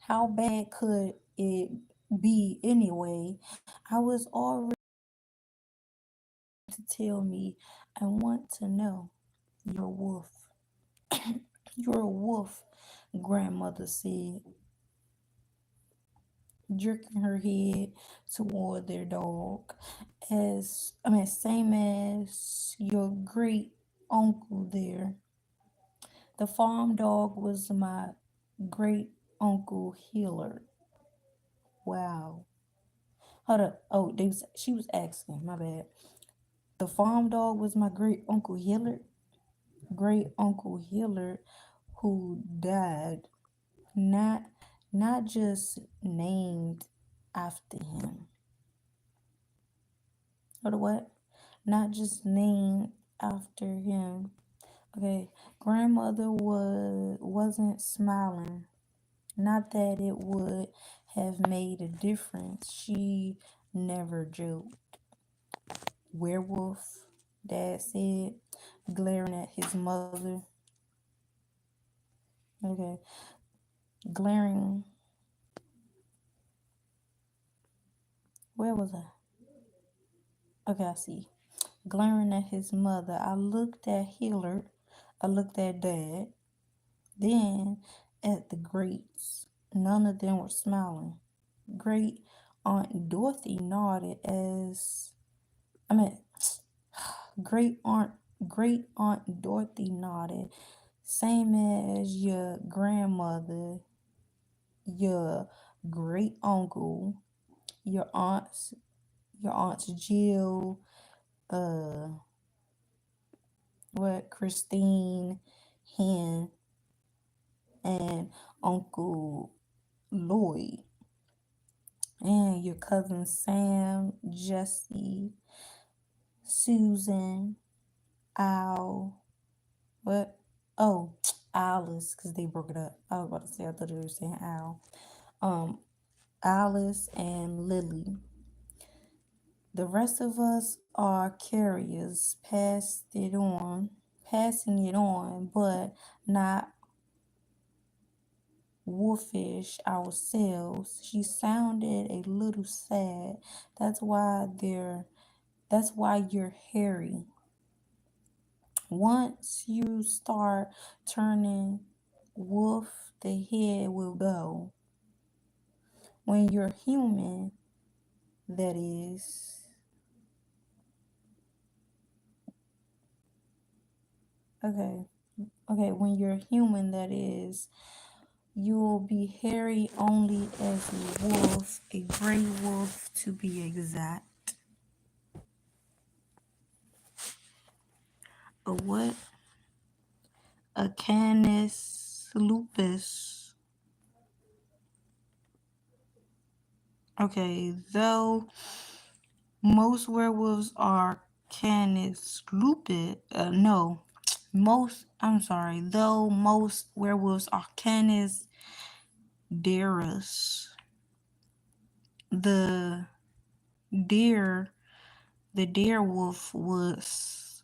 How bad could it be anyway? I was already to tell me I want to know. You're a wolf. You're a wolf, grandmother said, jerking her head toward their dog. Same as your great uncle there. The farm dog was my great uncle Hillard. Wow. Hold up. Oh, she was asking. My bad. The farm dog was my great uncle Hillard. Great uncle Hillard, who died. Not not just named after him. Or what? Not just named after him. Okay. Grandmother wasn't smiling. Not that it would have made a difference. She never joked. Werewolf, Dad said, glaring at his mother. Okay. Glaring. Where was I? Okay, I see. Glaring at his mother. I looked at Hillard. I looked at Dad. Then at the greats. None of them were smiling. Great Aunt Dorothy nodded as I mean great aunt great Aunt Dorothy nodded. Same as your grandmother, your great uncle, your aunts Jill, uh Christine, Hen, and Uncle Lloyd, and your cousin Sam, Jesse, Susan, Al, what? Oh, Alice, because they broke it up. I was about to say, I thought they were saying Al. Um, Alice and Lily. The rest of us are carriers, passing it on, but not wolfish ourselves. She sounded a little sad. That's why you're hairy. Once you start turning wolf, the head will go. When you're human, that is. Okay. Okay, when you're human, that is. You'll be hairy only as a wolf, a gray wolf to be exact. A what? a canis lupus. Okay, though most werewolves are canis lupus. No, I'm sorry. Though most werewolves are canis darus. The deer, the deer wolf what's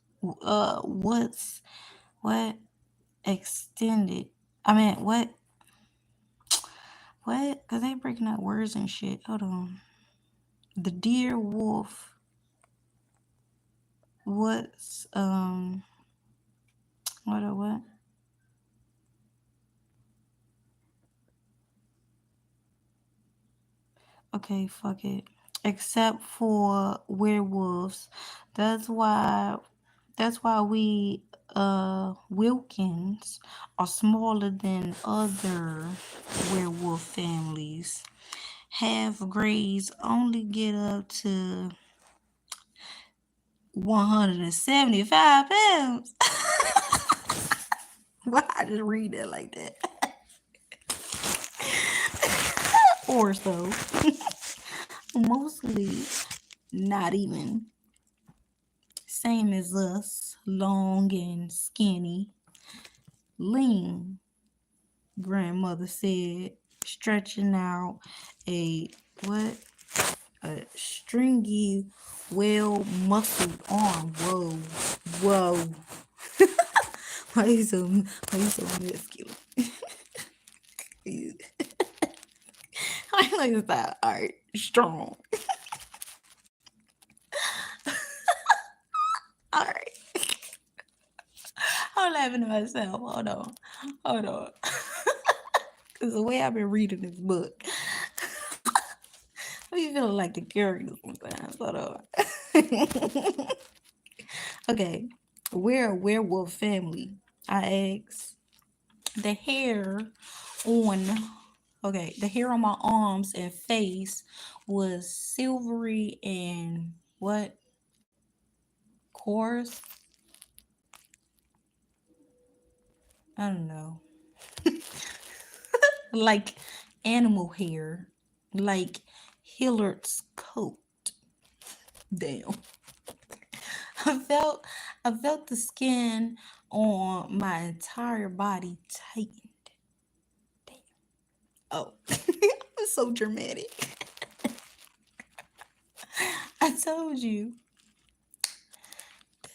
what extended. I mean, what? Cause they breaking up words and shit. Hold on. The deer wolf. What's what? Okay, fuck it. Except for werewolves. That's why that's why we Wilkins are smaller than other werewolf families. Half grades only get up to 175 pounds. Why I just read it like that? Or so. Mostly not even. Same as us, long and skinny, lean, grandmother said, stretching out a what? A stringy, well muscled arm. Whoa, whoa. Why you so muscular? I like that. All right, strong. All right. I'm laughing at myself. Hold on. Cause the way I've been reading this book, I be feeling like the character sometimes. Hold on. Okay, we're a werewolf family. I asked. The hair on the hair on my arms and face was silvery and what? Coarse? I don't know. Like animal hair. Like Hillard's coat. Damn. I felt I felt the skin on my entire body tightened. Damn. Oh. I'm so dramatic. I told you.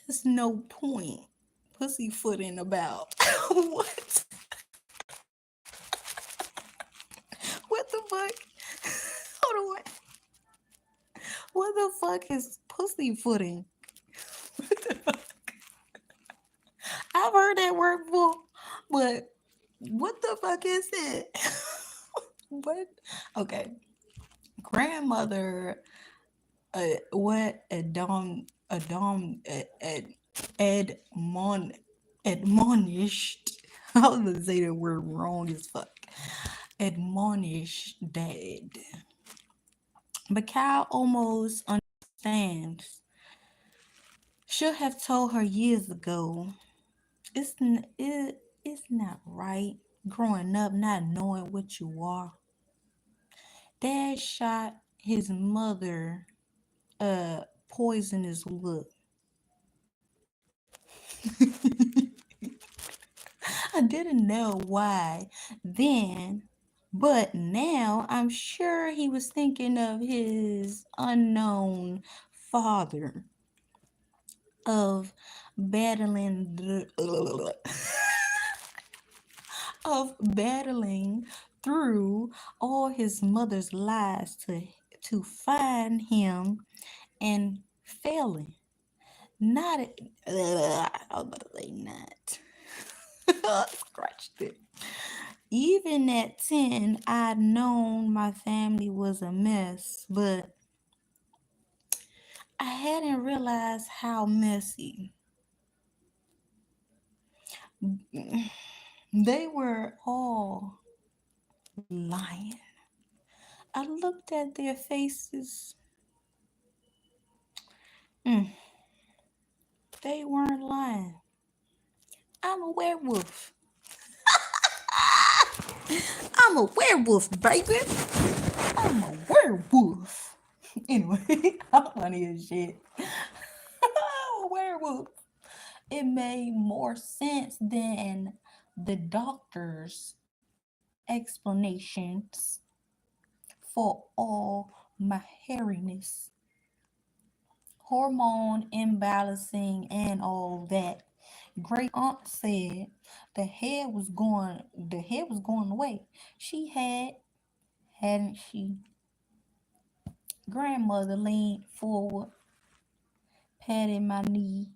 There's no point pussyfooting about. What? What the fuck? Hold on. What the fuck is pussyfooting? What the fuck? I've heard that word before, but what the fuck is it? What? Okay. Grandmother, what? Admon, admonished. I was gonna say that word wrong as fuck. Admonish dad. But Cal almost understands. Should have told her years ago. It's not right growing up not knowing what you are. Dad shot his mother poisonous look. I didn't know why then, but now I'm sure he was thinking of his unknown father, of battling of battling through all his mother's lies to find him and failing. Not I was about to say not. Scratched it. Even at 10, I'd known my family was a mess, but I hadn't realized how messy they were all lying. I looked at their faces. Mm, they weren't lying. I'm a werewolf. I'm a werewolf, baby. I'm a werewolf. Anyway, I'm funny as shit. I'm a werewolf. It made more sense than the doctor's explanations for all my hairiness, hormone imbalancing, and all that. Great aunt said the head was going away. She hadn't she? Grandmother leaned forward, patted my knee.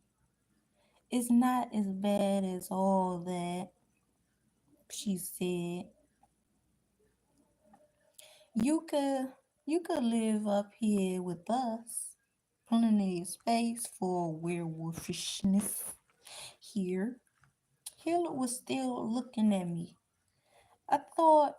It's not as bad as all that, she said. You could you could live up here with us. Plenty of space for werewolfishness here. Hiller was still looking at me. I thought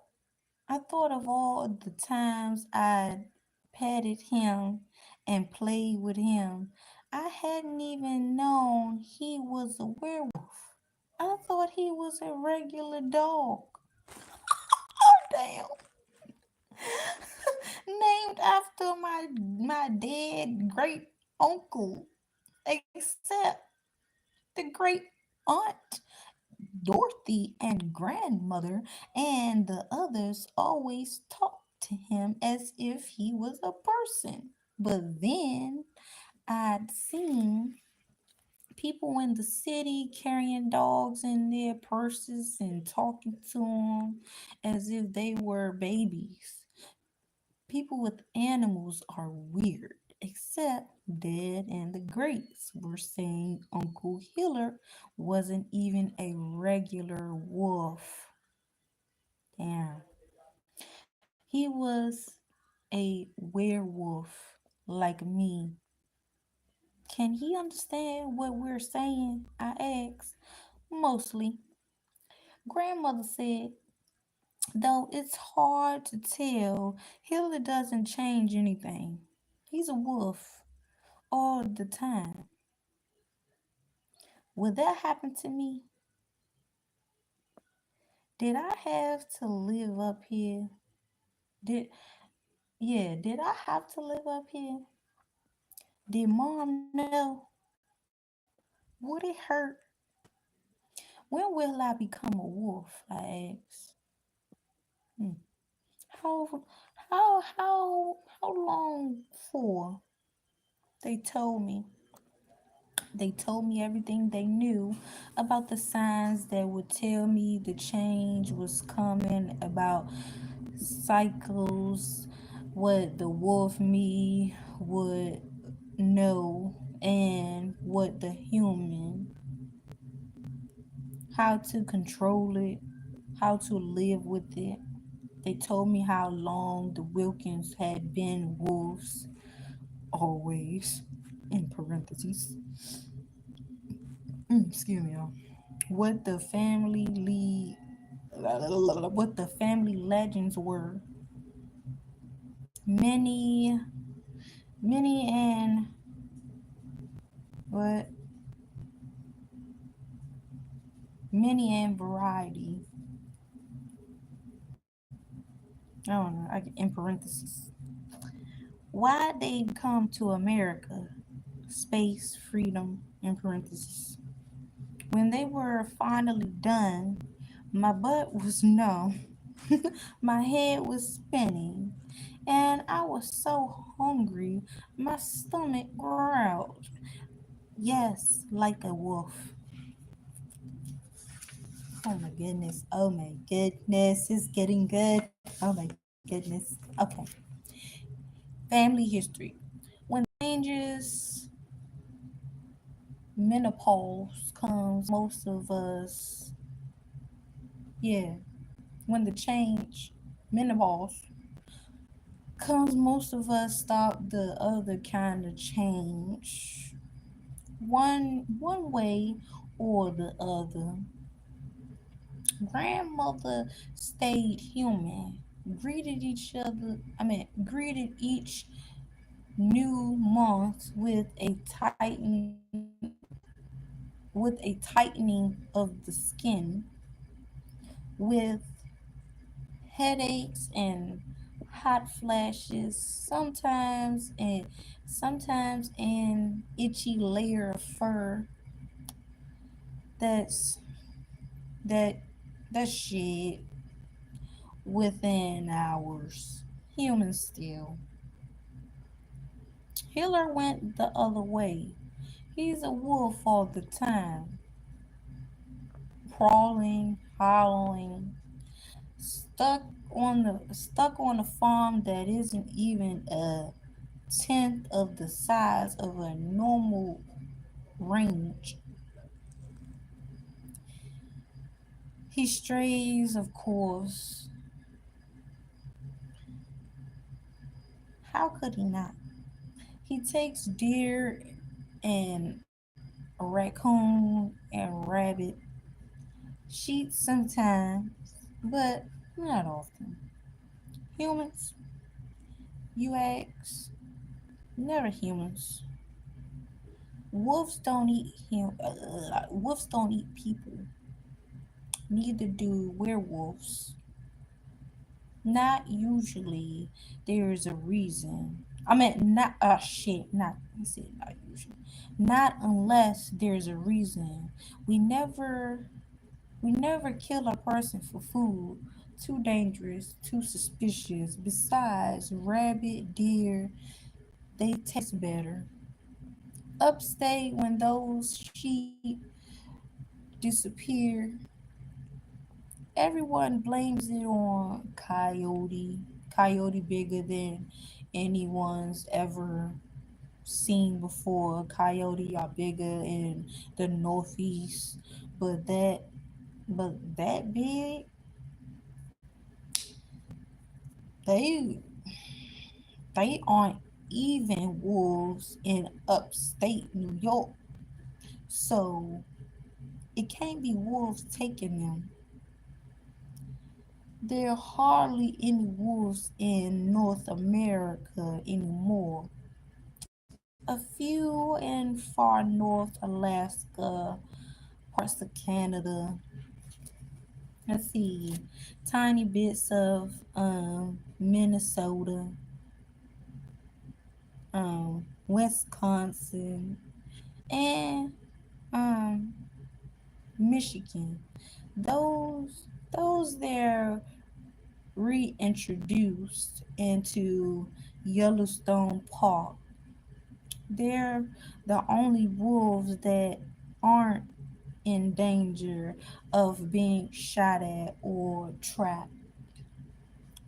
I thought of all the times I'd petted him and played with him. I hadn't even known he was a werewolf. I thought he was a regular dog. Oh damn. Named after my dead great uncle. Except the great aunt Dorothy and grandmother and the others always talked to him as if he was a person. But then I'd seen people in the city carrying dogs in their purses and talking to them as if they were babies. People with animals are weird, except Dad and the Greats were saying Uncle Hiller wasn't even a regular wolf. Damn. He was a werewolf like me. Can he understand what we're saying? I asked. Mostly. Grandmother said, though it's hard to tell, Hiller doesn't change anything. He's a wolf all the time. Would that happen to me? Did I have to live up here? Did did I have to live up here? Did mom know? Would it hurt? When will I become a wolf? I asked. Hmm. How how long for? They told me. They told me everything they knew about the signs that would tell me the change was coming, about cycles, what the wolf me would know, and what the human, how to control it, how to live with it. They told me how long the Wilkins had been wolves, always, in parentheses. Excuse me, y'all. What the family what the family legends were. Many, many, and what many and variety. I don't know. In parentheses. Why they come to America? Space, freedom, in parentheses. When they were finally done, my butt was numb, my head was spinning, and I was so hungry my stomach growled. Yes, like a wolf. Oh my goodness. Oh my goodness. It's getting good. Oh my goodness. Okay. Family history. When changes, menopause comes, most of us, yeah, when the change, menopause comes, most of us stop the other kind of change. One way or the other. Grandmother stayed human, greeted each new month with a tightened with a tightening of the skin, with headaches and hot flashes, sometimes an itchy layer of fur that's that that shed within hours. Human still. Hitler went the other way. He's a wolf all the time, crawling, howling, stuck on a farm that isn't even a tenth of the size of a normal range. He strays, of course. How could he not? He takes deer and raccoon and rabbit, sheep sometimes, but not often. Humans, you ask? Never humans. Wolves don't eat people. Neither do werewolves. Not usually. There's a reason. I mean, not shit. Not I said not usually. Not unless there's a reason. We never we never kill a person for food. Too dangerous. Too suspicious. Besides, rabbit, deer, they taste better. Upstate, when those sheep disappear, everyone blames it on coyote. Coyote bigger than anyone's ever seen before. Coyote are bigger in the northeast, but that big, they they aren't even wolves in upstate New York. So it can't be wolves taking them. There are hardly any wolves in North America anymore. A few in far north Alaska, parts of Canada. Let's see, tiny bits of Minnesota, Wisconsin, and um, Michigan. Those they're reintroduced into Yellowstone Park. They're the only wolves that aren't in danger of being shot at or trapped.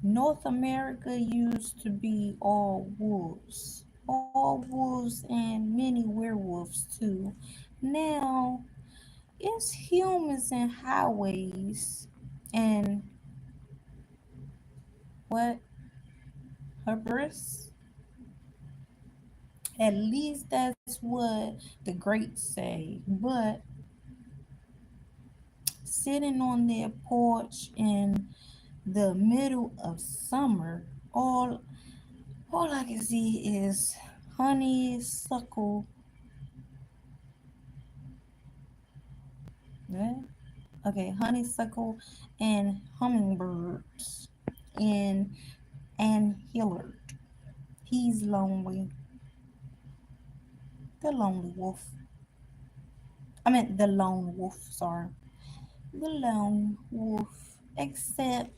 North America used to be all wolves and many werewolves too. Now it's humans and highways and what hubris. At least that's what the greats say. But sitting on their porch in the middle of summer, all I can see is honeysuckle. Yeah. Okay, honeysuckle and hummingbirds and Hillard. He's lonely. The lonely wolf. I meant the lone wolf, sorry. The lone wolf. Except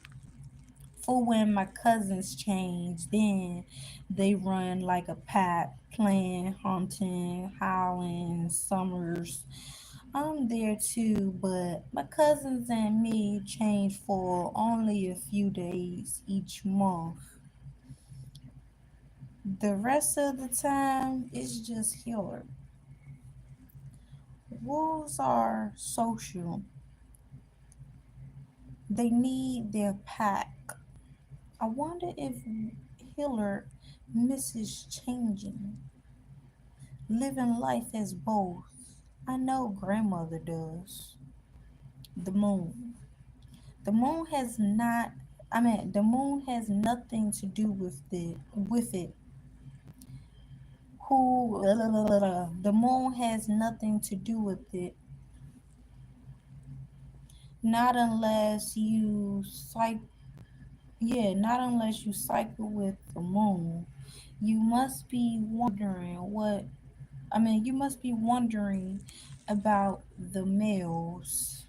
for when my cousins change, then they run like a pack, playing, hunting, howling, summers. I'm there too, but my cousins and me change for only a few days each month. The rest of the time, it's just here. Wolves are social. They need their pack. I wonder if Hiller misses changing, living life as both. I know grandmother does. The moon. The moon has not the moon has nothing to do with it. The moon has nothing to do with it. Not unless you cycle. Yeah, not unless you cycle with the moon. You must be wondering what. I mean, you must be wondering about the males.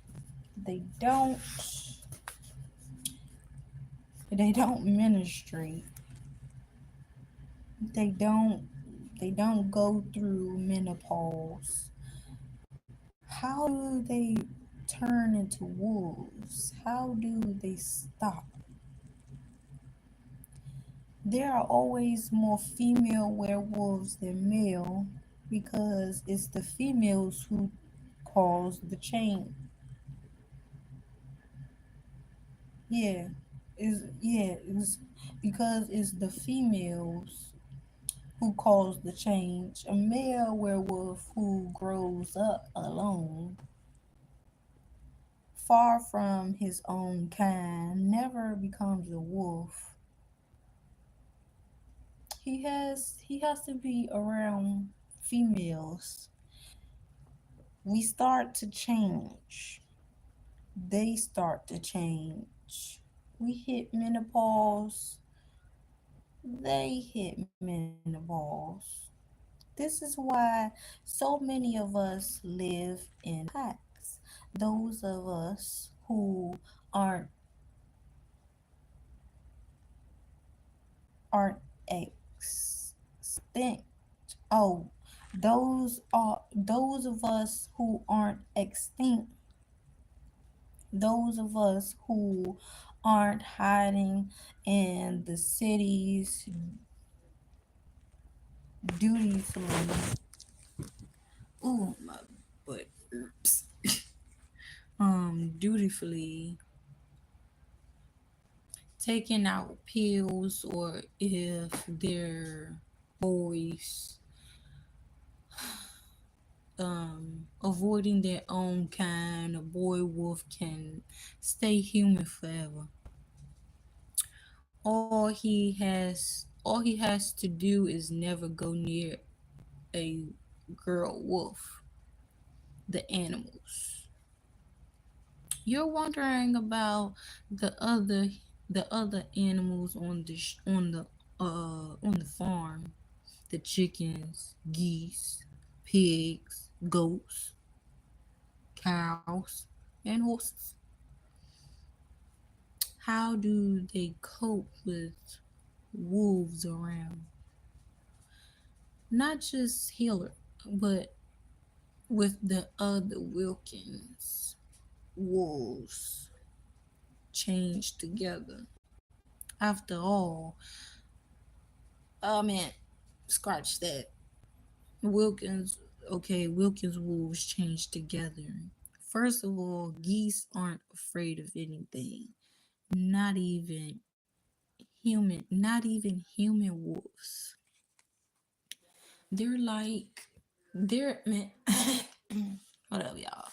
They don't. They don't ministry. They don't. They don't go through menopause. How do they turn into wolves? How do they stop? There are always more female werewolves than male because it's the females who cause the change. Yeah, it's because it's the females who cause the change. A male werewolf who grows up alone, far from his own kind, never becomes a wolf. He has to be around females. We start to change. They start to change. We hit menopause. They hit menopause. This is why so many of us live in packs. Those of us who aren't aren't extinct. Oh, those of us who aren't extinct. Those of us who aren't hiding in the cities dutifully. Ooh, my butt hurts. Dutifully taking out pills, or if they're boys, avoiding their own kind, a boy wolf can stay human forever. All he has to do is never go near a girl wolf, the animals. You're wondering about the other the other animals on the farm, the chickens, geese, pigs, goats, cows, and horses. How do they cope with wolves around? Not just Hiller, but with the other Wilkins wolves changed together. After all, I mean, scratch that. Wilkins, okay, Wilkins wolves changed together. First of all, geese aren't afraid of anything. Not even not even human wolves. They're like, they're man. What up, y'all?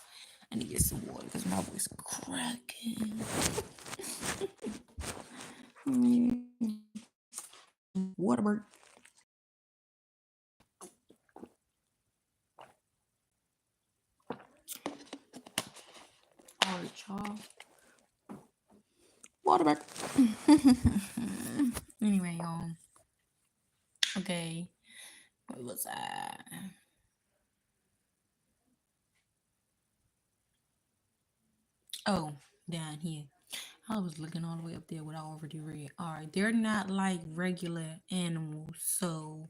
I need to get some water because my voice cracking. Water break. All right, y'all. Water break. Anyway, y'all. Okay. What was I? Oh, down here. I was looking all the way up there what I already read. All right, they're not like regular animals, so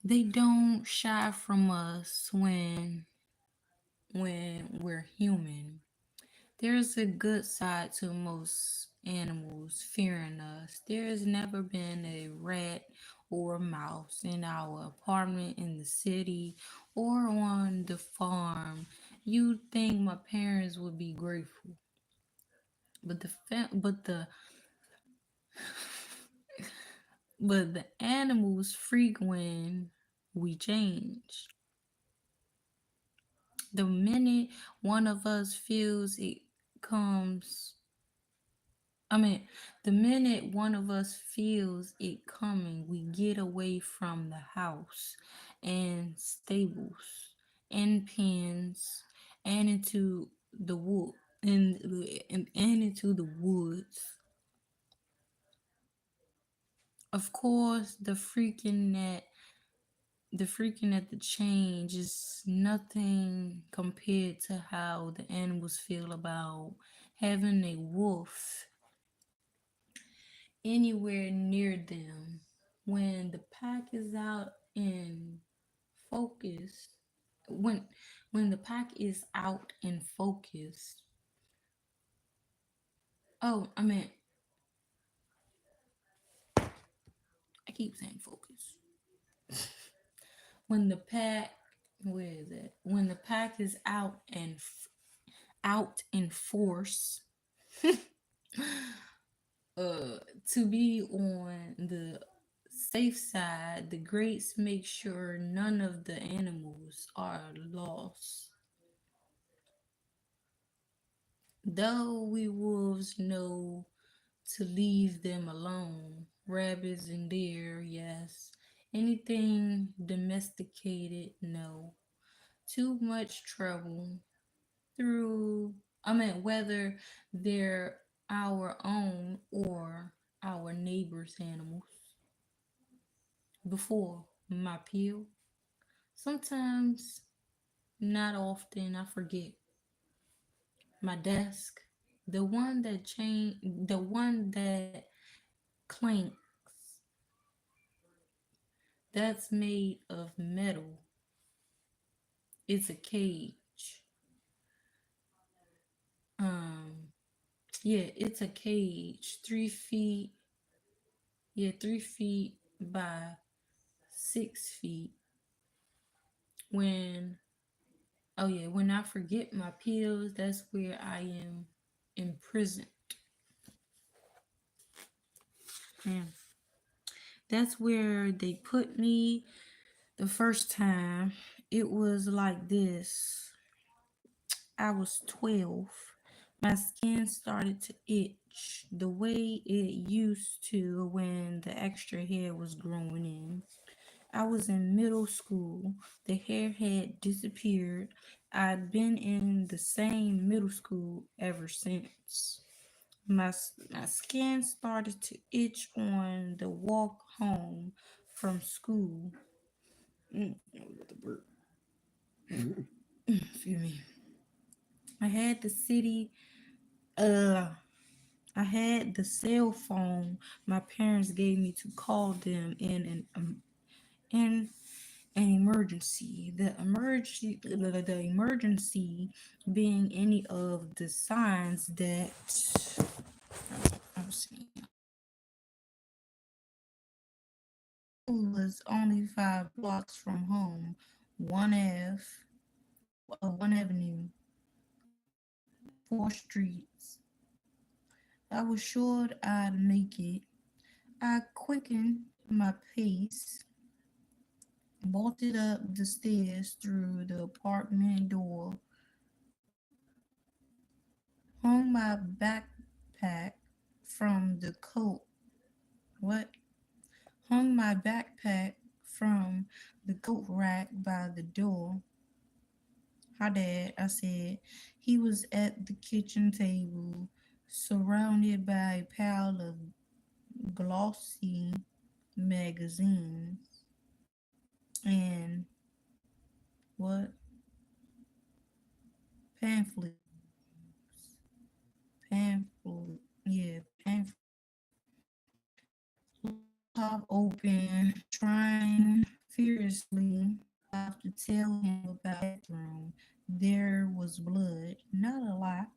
they don't shy from us when we're human. There's a good side to most animals fearing us. There has never been a rat or a mouse in our apartment in the city or on the farm. You'd think my parents would be grateful, but the animals freak when we change. The minute one of us feels it comes, I mean, the minute one of us feels it coming, we get away from the house and stables and pens and into the wood and into the woods. Of course, the freaking at the change is nothing compared to how the animals feel about having a wolf anywhere near them. When the pack is out in focus, when when the pack is out in focus. Oh, I mean, I keep saying focus. When the pack, where is it? When the pack is out in force, uh, to be on the safe side, the greats make sure none of the animals are lost. Though we wolves know to leave them alone, rabbits and deer, yes. Anything domesticated, no. Too much trouble through, whether they're our own or our neighbor's animals. Before my peel, sometimes, not often, I forget. My desk, the one that clanks, that's made of metal. It's a cage. Um, yeah, it's a cage. 3 feet. Yeah, 3 feet by 6 feet. When Oh yeah, when I forget my pills, that's where I am imprisoned. Yeah, that's where they put me the first time. It was like this. I was 12. My skin started to itch the way it used to when the extra hair was growing in. I was in middle school. The hair had disappeared. I'd been in the same middle school ever since. My skin started to itch on the walk home from school. Excuse me. I had the city. Uh, I had the cell phone my parents gave me to call them in an emergency. The emergency being any of the signs that I was seeing. Was only 5 blocks from home. One Ave, 1 Avenue, 4 streets. I was sure I'd make it. I quickened my pace, bolted up the stairs through the apartment door, hung my backpack from the coat. What? Hung my backpack from the coat rack by the door. Hi, Dad, I said. He was at the kitchen table, surrounded by a pile of glossy magazines and what? Pamphlets. Pamphlet. Yeah, pamphlet. Top open, trying furiously have to tell him about the bathroom. There was blood, not a lot,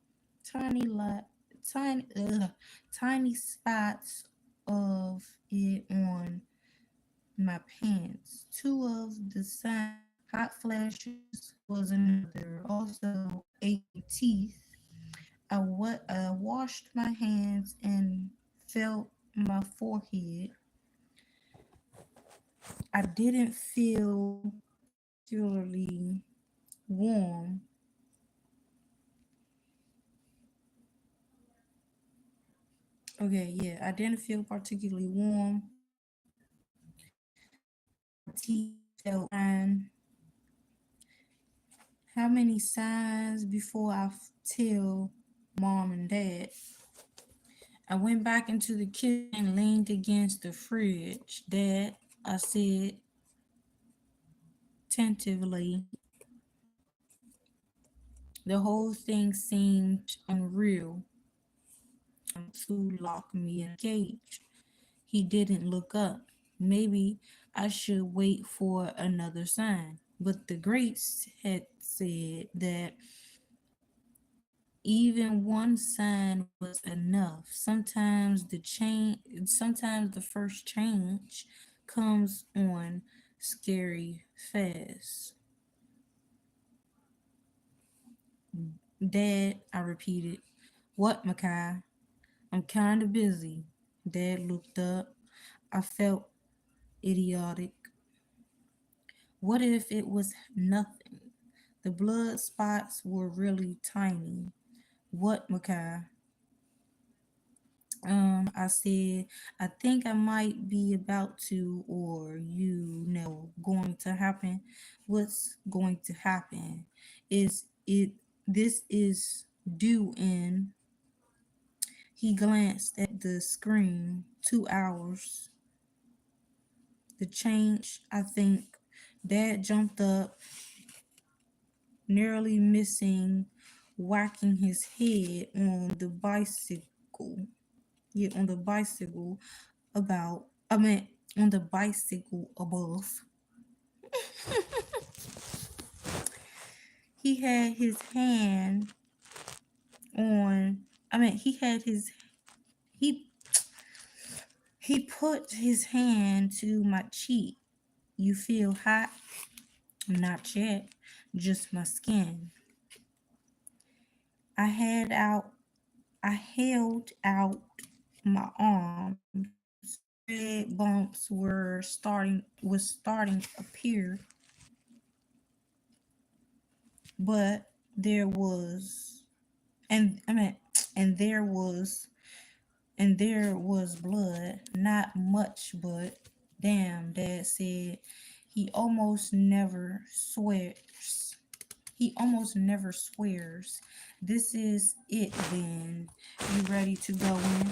tiny lot, tiny spots of it on my pants. Two of the signs, hot flashes was another. Also, a teeth. I washed my hands and felt my forehead. I didn't feel particularly warm. Okay, yeah, I didn't feel particularly warm. My teeth felt fine. How many signs before I tell mom and dad? I went back into the kitchen and leaned against the fridge. Dad, I said tentatively. The whole thing seemed unreal. To lock me in a cage. He didn't look up. Maybe I should wait for another sign. But the greats had said that even one sign was enough. Sometimes the first change comes on scary fast. Dad, I repeated. What, Makai? I'm kind of busy. Dad looked up. I felt idiotic. What if it was nothing? The blood spots were really tiny. What, Makai? I said, I think I might be about to, or going to happen. What's going to happen? Is it, this is due in. He glanced at the screen. 2 hours. The change, I think. Dad jumped up, narrowly missing whacking his head on the bicycle. Yeah, on the bicycle about I mean on the bicycle above. He had his hand on he had his he he put his hand to my cheek. You feel hot? Not yet, just my skin. I had out I held out my arms. Red bumps was starting to appear, but there was and I mean and there was blood, not much, but damn, Dad said he almost never swears. He almost never swears. This is it then. You ready to go in?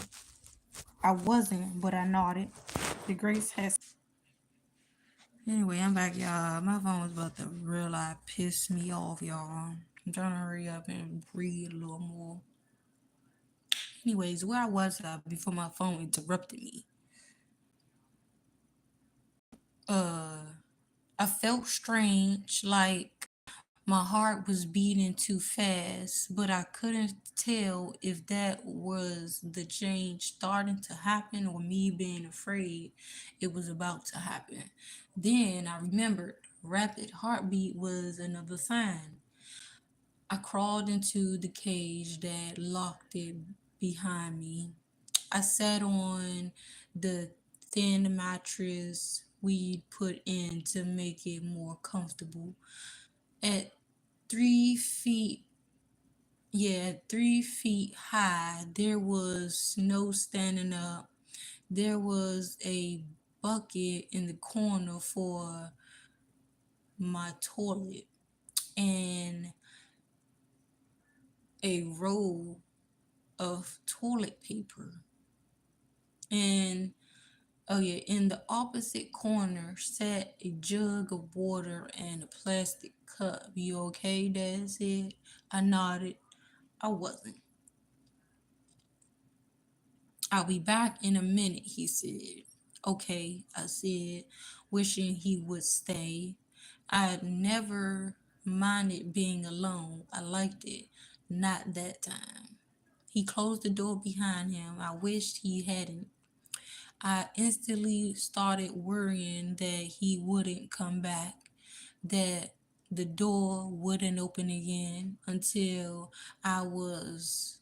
I wasn't, but I nodded. The grace has. Anyway, I'm back, y'all. My phone was about to realize piss me off, y'all. I'm trying to hurry up and read a little more. Anyways, where I was before my phone interrupted me. Uh, I felt strange, like my heart was beating too fast, but I couldn't tell if that was the change starting to happen or me being afraid it was about to happen. Then I remembered rapid heartbeat was another sign. I crawled into the cage that locked it behind me. I sat on the thin mattress we'd put in to make it more comfortable. At 3 feet, yeah, 3 feet high, there was no standing up. There was a bucket in the corner for my toilet and a roll of toilet paper. And oh yeah, in the opposite corner sat a jug of water and a plastic cup. You okay, Dad said. I nodded. I wasn't. I'll be back in a minute, he said. Okay, I said, wishing he would stay. I'd never minded being alone. I liked it. Not that time. He closed the door behind him. I wished he hadn't. I instantly started worrying that he wouldn't come back, that the door wouldn't open again until I was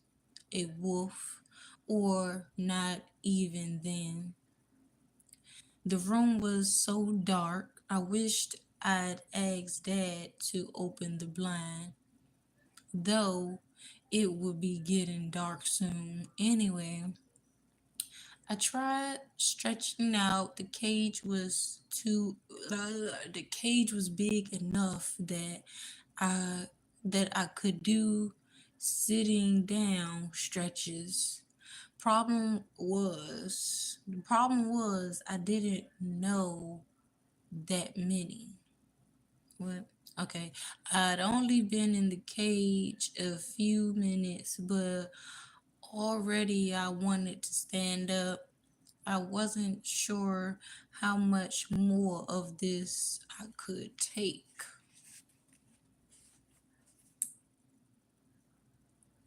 a wolf, or not even then. The room was so dark, I wished I'd asked Dad to open the blind, though it would be getting dark soon anyway. I tried stretching out. The cage was big enough that I that I could do sitting down stretches. The problem was I didn't know that many. What? Okay. I'd only been in the cage a few minutes, but already I wanted to stand up. I wasn't sure how much more of this I could take.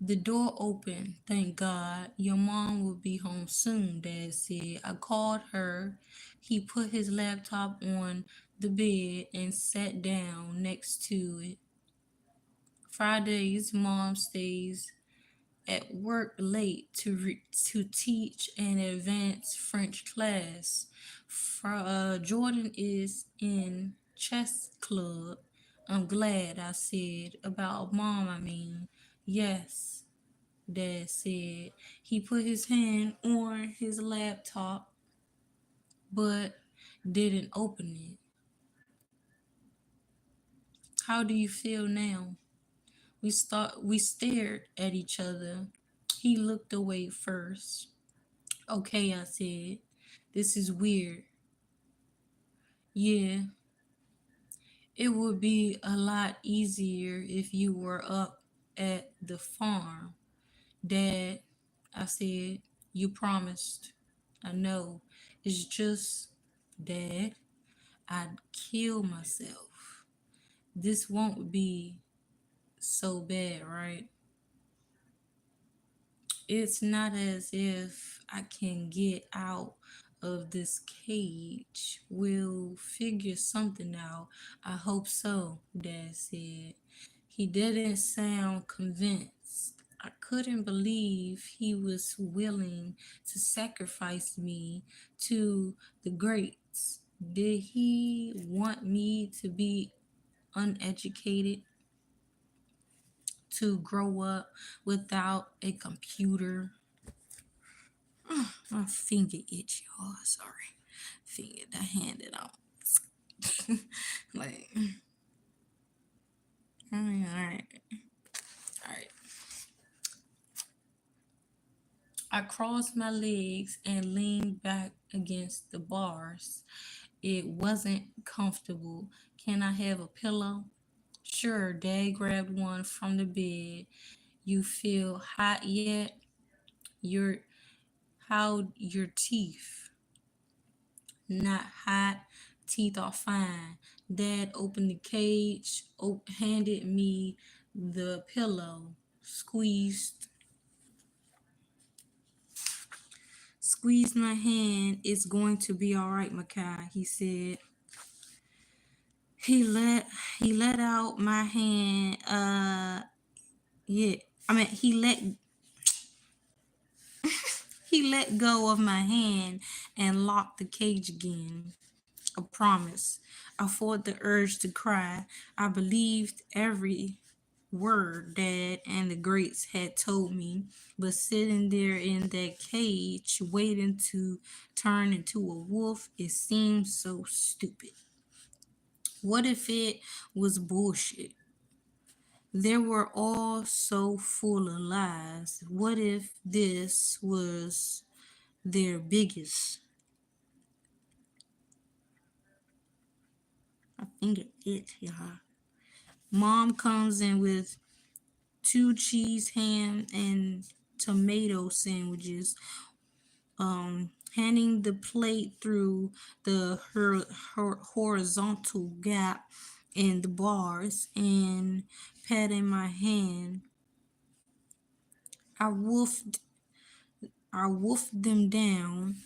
The door opened. Thank God. Your mom will be home soon, Dad said. I called her. He put his laptop on the bed and sat down next to it. Fridays, Mom stays at work late to teach an advanced French class. Jordan is in chess club. I'm glad, I said. About Mom, I mean. Yes, Dad said. He put his hand on his laptop but didn't open it. How do you feel now? We stared at each other. He looked away first. Okay, I said. This is weird. Yeah, it would be a lot easier if you were up at the farm. Dad, I said, you promised. I know. It's just, Dad, I'd kill myself. This won't be so bad, right? It's not as if I can get out of this cage. We'll figure something out. I hope so, Dad said. He didn't sound convinced. I couldn't believe he was willing to sacrifice me to the greats. Did he want me to be uneducated, to grow up without a computer? My finger itch, y'all. Sorry. Finger, the hand that I'm like, alright. Alright. I crossed my legs and leaned back against the bars. It wasn't comfortable. Can I have a pillow? Sure, Dad grabbed one from the bed. You feel hot yet? Your how your teeth? Not hot. Teeth are fine. Dad opened the cage, handed me the pillow, squeezed my hand. It's going to be all right, Makai, he said. He let he let out my hand. Yeah. I mean, he let go of my hand and locked the cage again. A promise. I fought the urge to cry. I believed every word Dad and the greats had told me, but sitting there in that cage, waiting to turn into a wolf, it seemed so stupid. What if it was bullshit? They were all so full of lies. What if this was their biggest? I think it, yeah. Mom comes in with 2 cheese, ham, and tomato sandwiches, handing the plate through the horizontal gap in the bars and patting my hand. I wolfed I wolfed them down,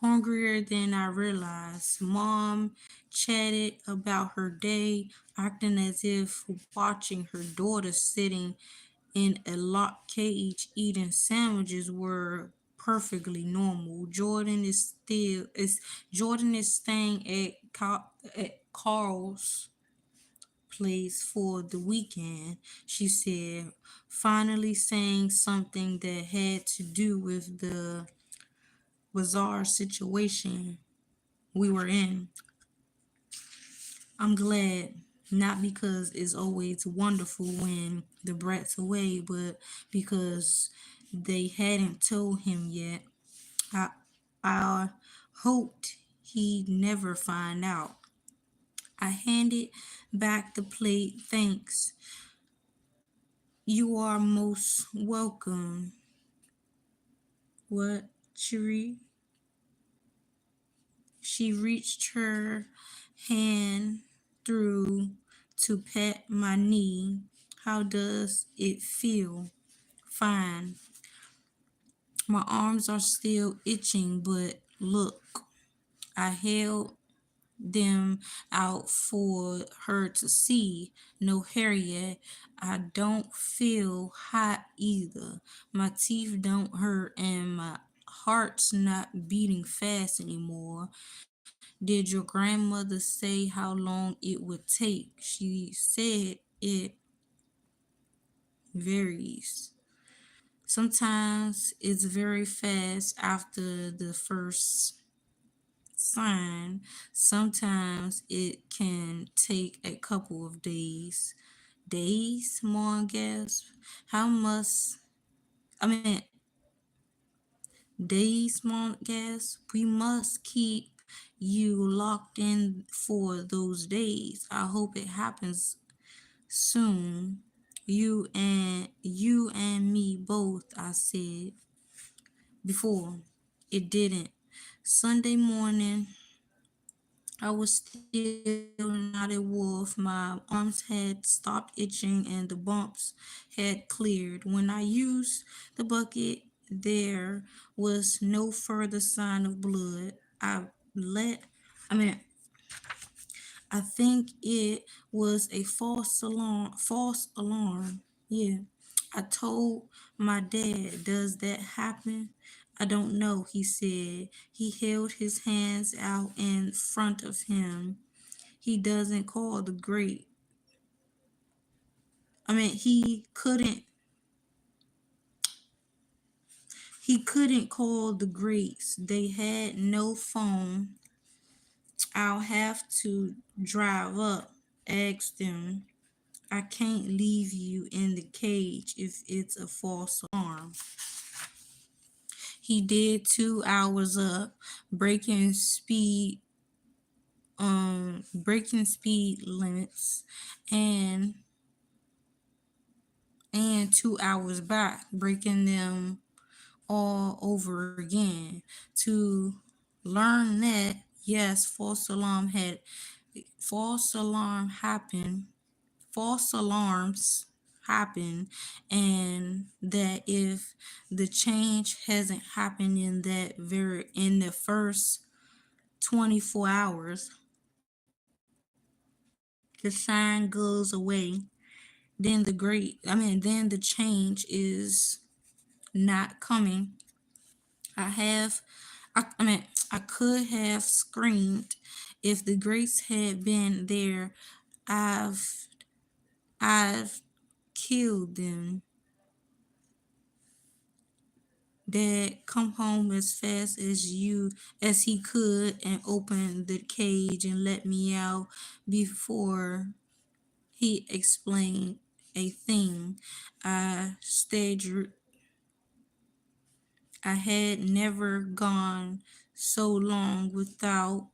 hungrier than I realized. Mom chatted about her day, acting as if watching her daughter sitting in a locked cage eating sandwiches were perfectly normal. Jordan is staying at Carl's place for the weekend, she said, finally saying something that had to do with the bizarre situation we were in. I'm glad, Not because it's always wonderful when the brat's away, but because they hadn't told him yet. I, I hoped he'd never find out. I handed back the plate. Thanks. You are most welcome. What, Cherie? She reached her hand through to pat my knee. How does it feel? Fine. My arms are still itching, but look, I held them out for her to see. No hair yet. I don't feel hot either. My teeth don't hurt and my heart's not beating fast anymore. Did your grandmother say how long it would take? She said it varies. Sometimes it's very fast after the first sign. Sometimes it can take a couple of days. Days? Mom gasped. How much? I mean, days, Mom gasped. We must keep you locked in for those days. I hope it happens soon. You and me both, I said before. It didn't. Sunday morning, I was still not a wolf. My arms had stopped itching and the bumps had cleared. When I used the bucket, there was no further sign of blood. Let, I mean, I think it was a false alarm. False alarm. Yeah. I told my dad, does that happen? I don't know, he said. He held his hands out in front of him. He doesn't call the great. I mean, he couldn't call the greats. They had no phone. I'll have to drive up, ask them. I can't leave you in the cage if it's a false alarm. He did 2 hours up, breaking speed breaking speed limits and 2 hours back, breaking them all over again. To learn that yes, false alarm happened false alarms happen, and that if the change hasn't happened in the first 24 hours, the sign goes away, then the change is not coming. I have I could have screamed if the grace had been there. I've I've killed them. Dad come home as fast as he could and opened the cage and let me out before he explained a thing. I stayed I had never gone so long without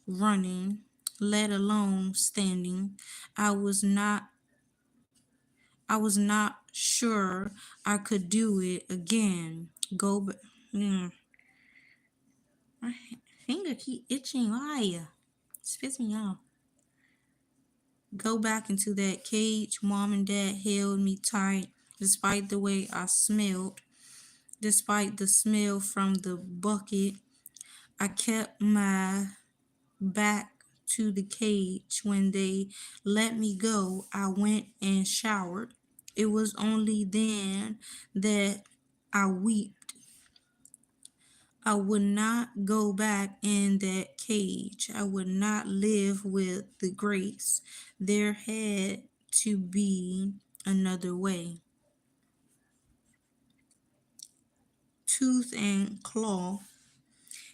running, let alone standing. I was not I was not sure I could do it again. Go back. My finger keep itching. Why? Spits me off. Go back into that cage. Mom and Dad held me tight, despite the way I smelled, despite the smell from the bucket. I kept my back to the cage. When they let me go, I went and showered. It was only then that I wept. I would not go back in that cage. I would not live with the grace. There had to be another way. Tooth and claw.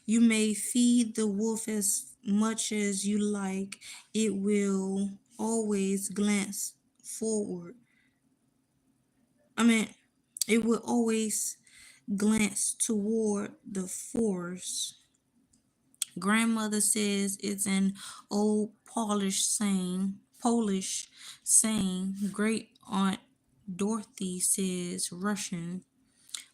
You may feed the wolf as much as you like. It will always glance forward. I mean, it would always glance toward the forest. Grandmother says it's an old Polish saying. Great Aunt Dorothy says Russian.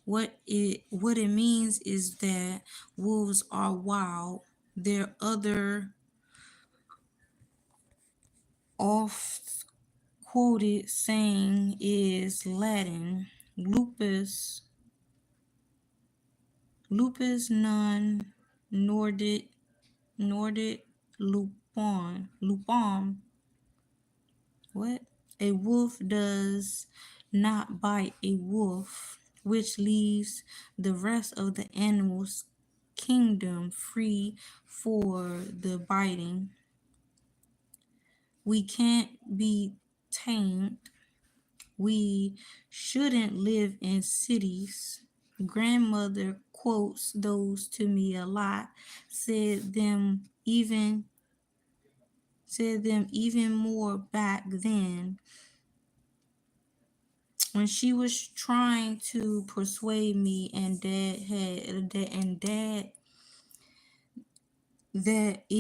What it means is that wolves are wild. Their other oft quoted saying is Latin. Lupus non Nordic lupum. What? A wolf does not bite a wolf, which leaves the rest of the animals kingdom free for the biting. We can't be tamed. We shouldn't live in cities. Grandmother quotes those to me a lot. Said them even more back then when she was trying to persuade me and dad that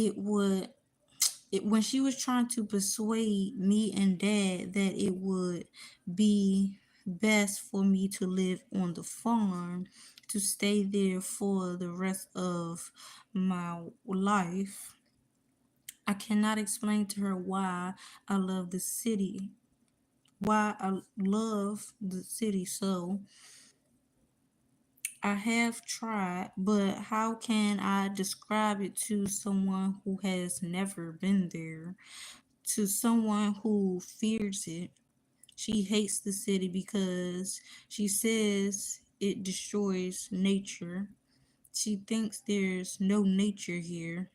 when she was trying to persuade me and dad that it would be best for me to live on the farm, to stay there for the rest of my life. I cannot explain to her I love the city, why I love the city so. I have tried, but how can I describe it to someone who has never been there? To someone who fears it. She hates the city because she says it destroys nature. She thinks there's no nature here.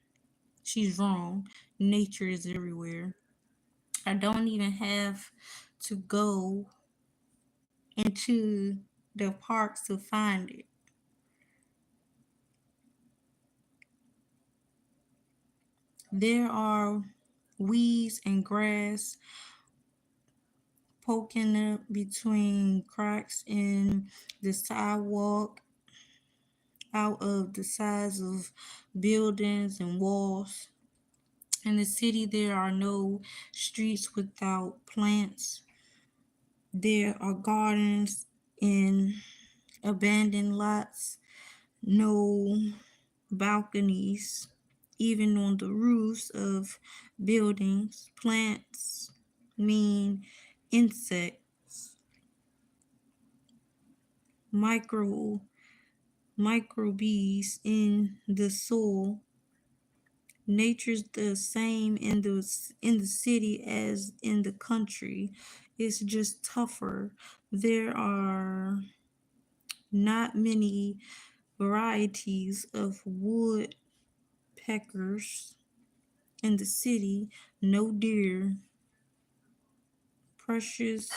She's wrong. Nature is everywhere. I don't even have to go into the parks to find it. There are weeds and grass poking up between cracks in the sidewalk, out of the sides of buildings and walls. In the city, there are no streets without plants. There are gardens in abandoned lots, no balconies, even on the roofs of buildings. Plants mean insects, micro microbes in the soil. Nature's the same in the city as in the country. It's just tougher. There are not many varieties of woodpeckers in the city. No deer. Precious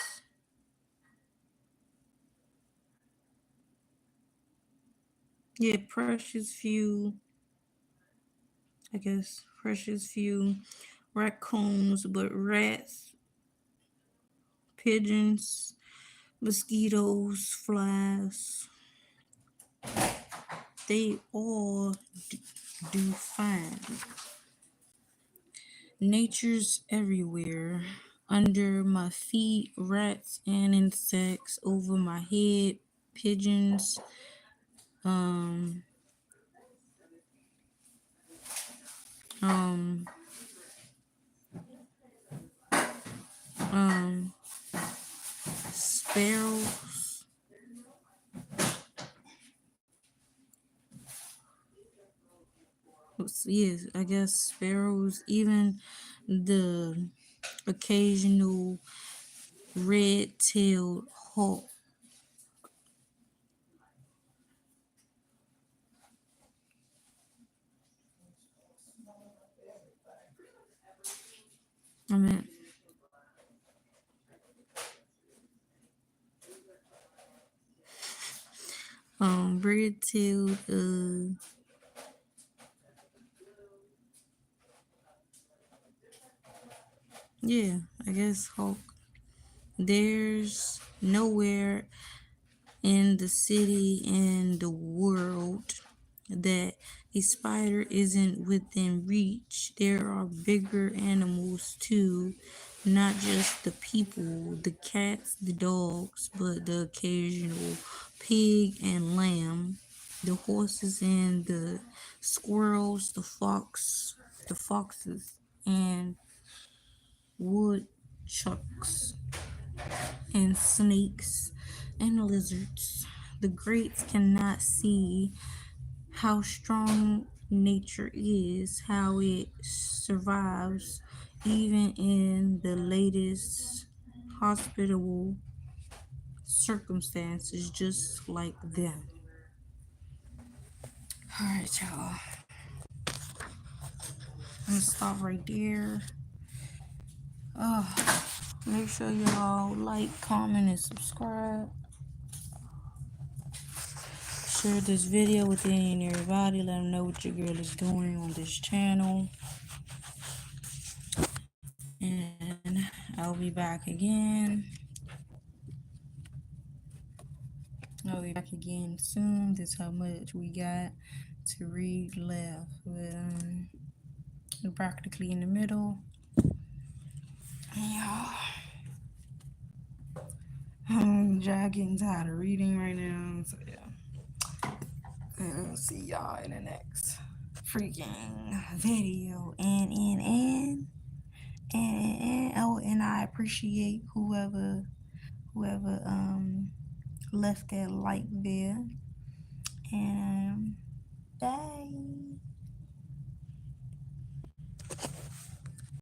precious few, I guess, precious few raccoons, but rats, pigeons, mosquitoes, flies, they all do fine. Nature's everywhere. Under my feet, rats and insects. Over my head, pigeons. Um, um, um, sparrows. Yes, I guess sparrows. Even the occasional red-tailed hawk. I mean, red-tailed Yeah, I guess Hulk. There's nowhere in the city and the world that a spider isn't within reach. There are bigger animals too, not just the people, the cats, the dogs, but the occasional pig and lamb, the horses and the squirrels, the foxes and woodchucks and snakes and lizards. The greats cannot see how strong nature is, how it survives even in the latest hospitable circumstances, just like them. Alright, y'all. I'm gonna stop right there. Make sure y'all like, comment, and subscribe. Share this video with any and everybody. Let them know what your girl is doing on this channel. And I'll be back again. I'll be back again soon. This is how much we got to read left. But we're practically in the middle. Yeah. I'm getting tired of reading right now. So yeah. And I'll see y'all in the next freaking video. Oh, and I appreciate whoever left that like there. And bye.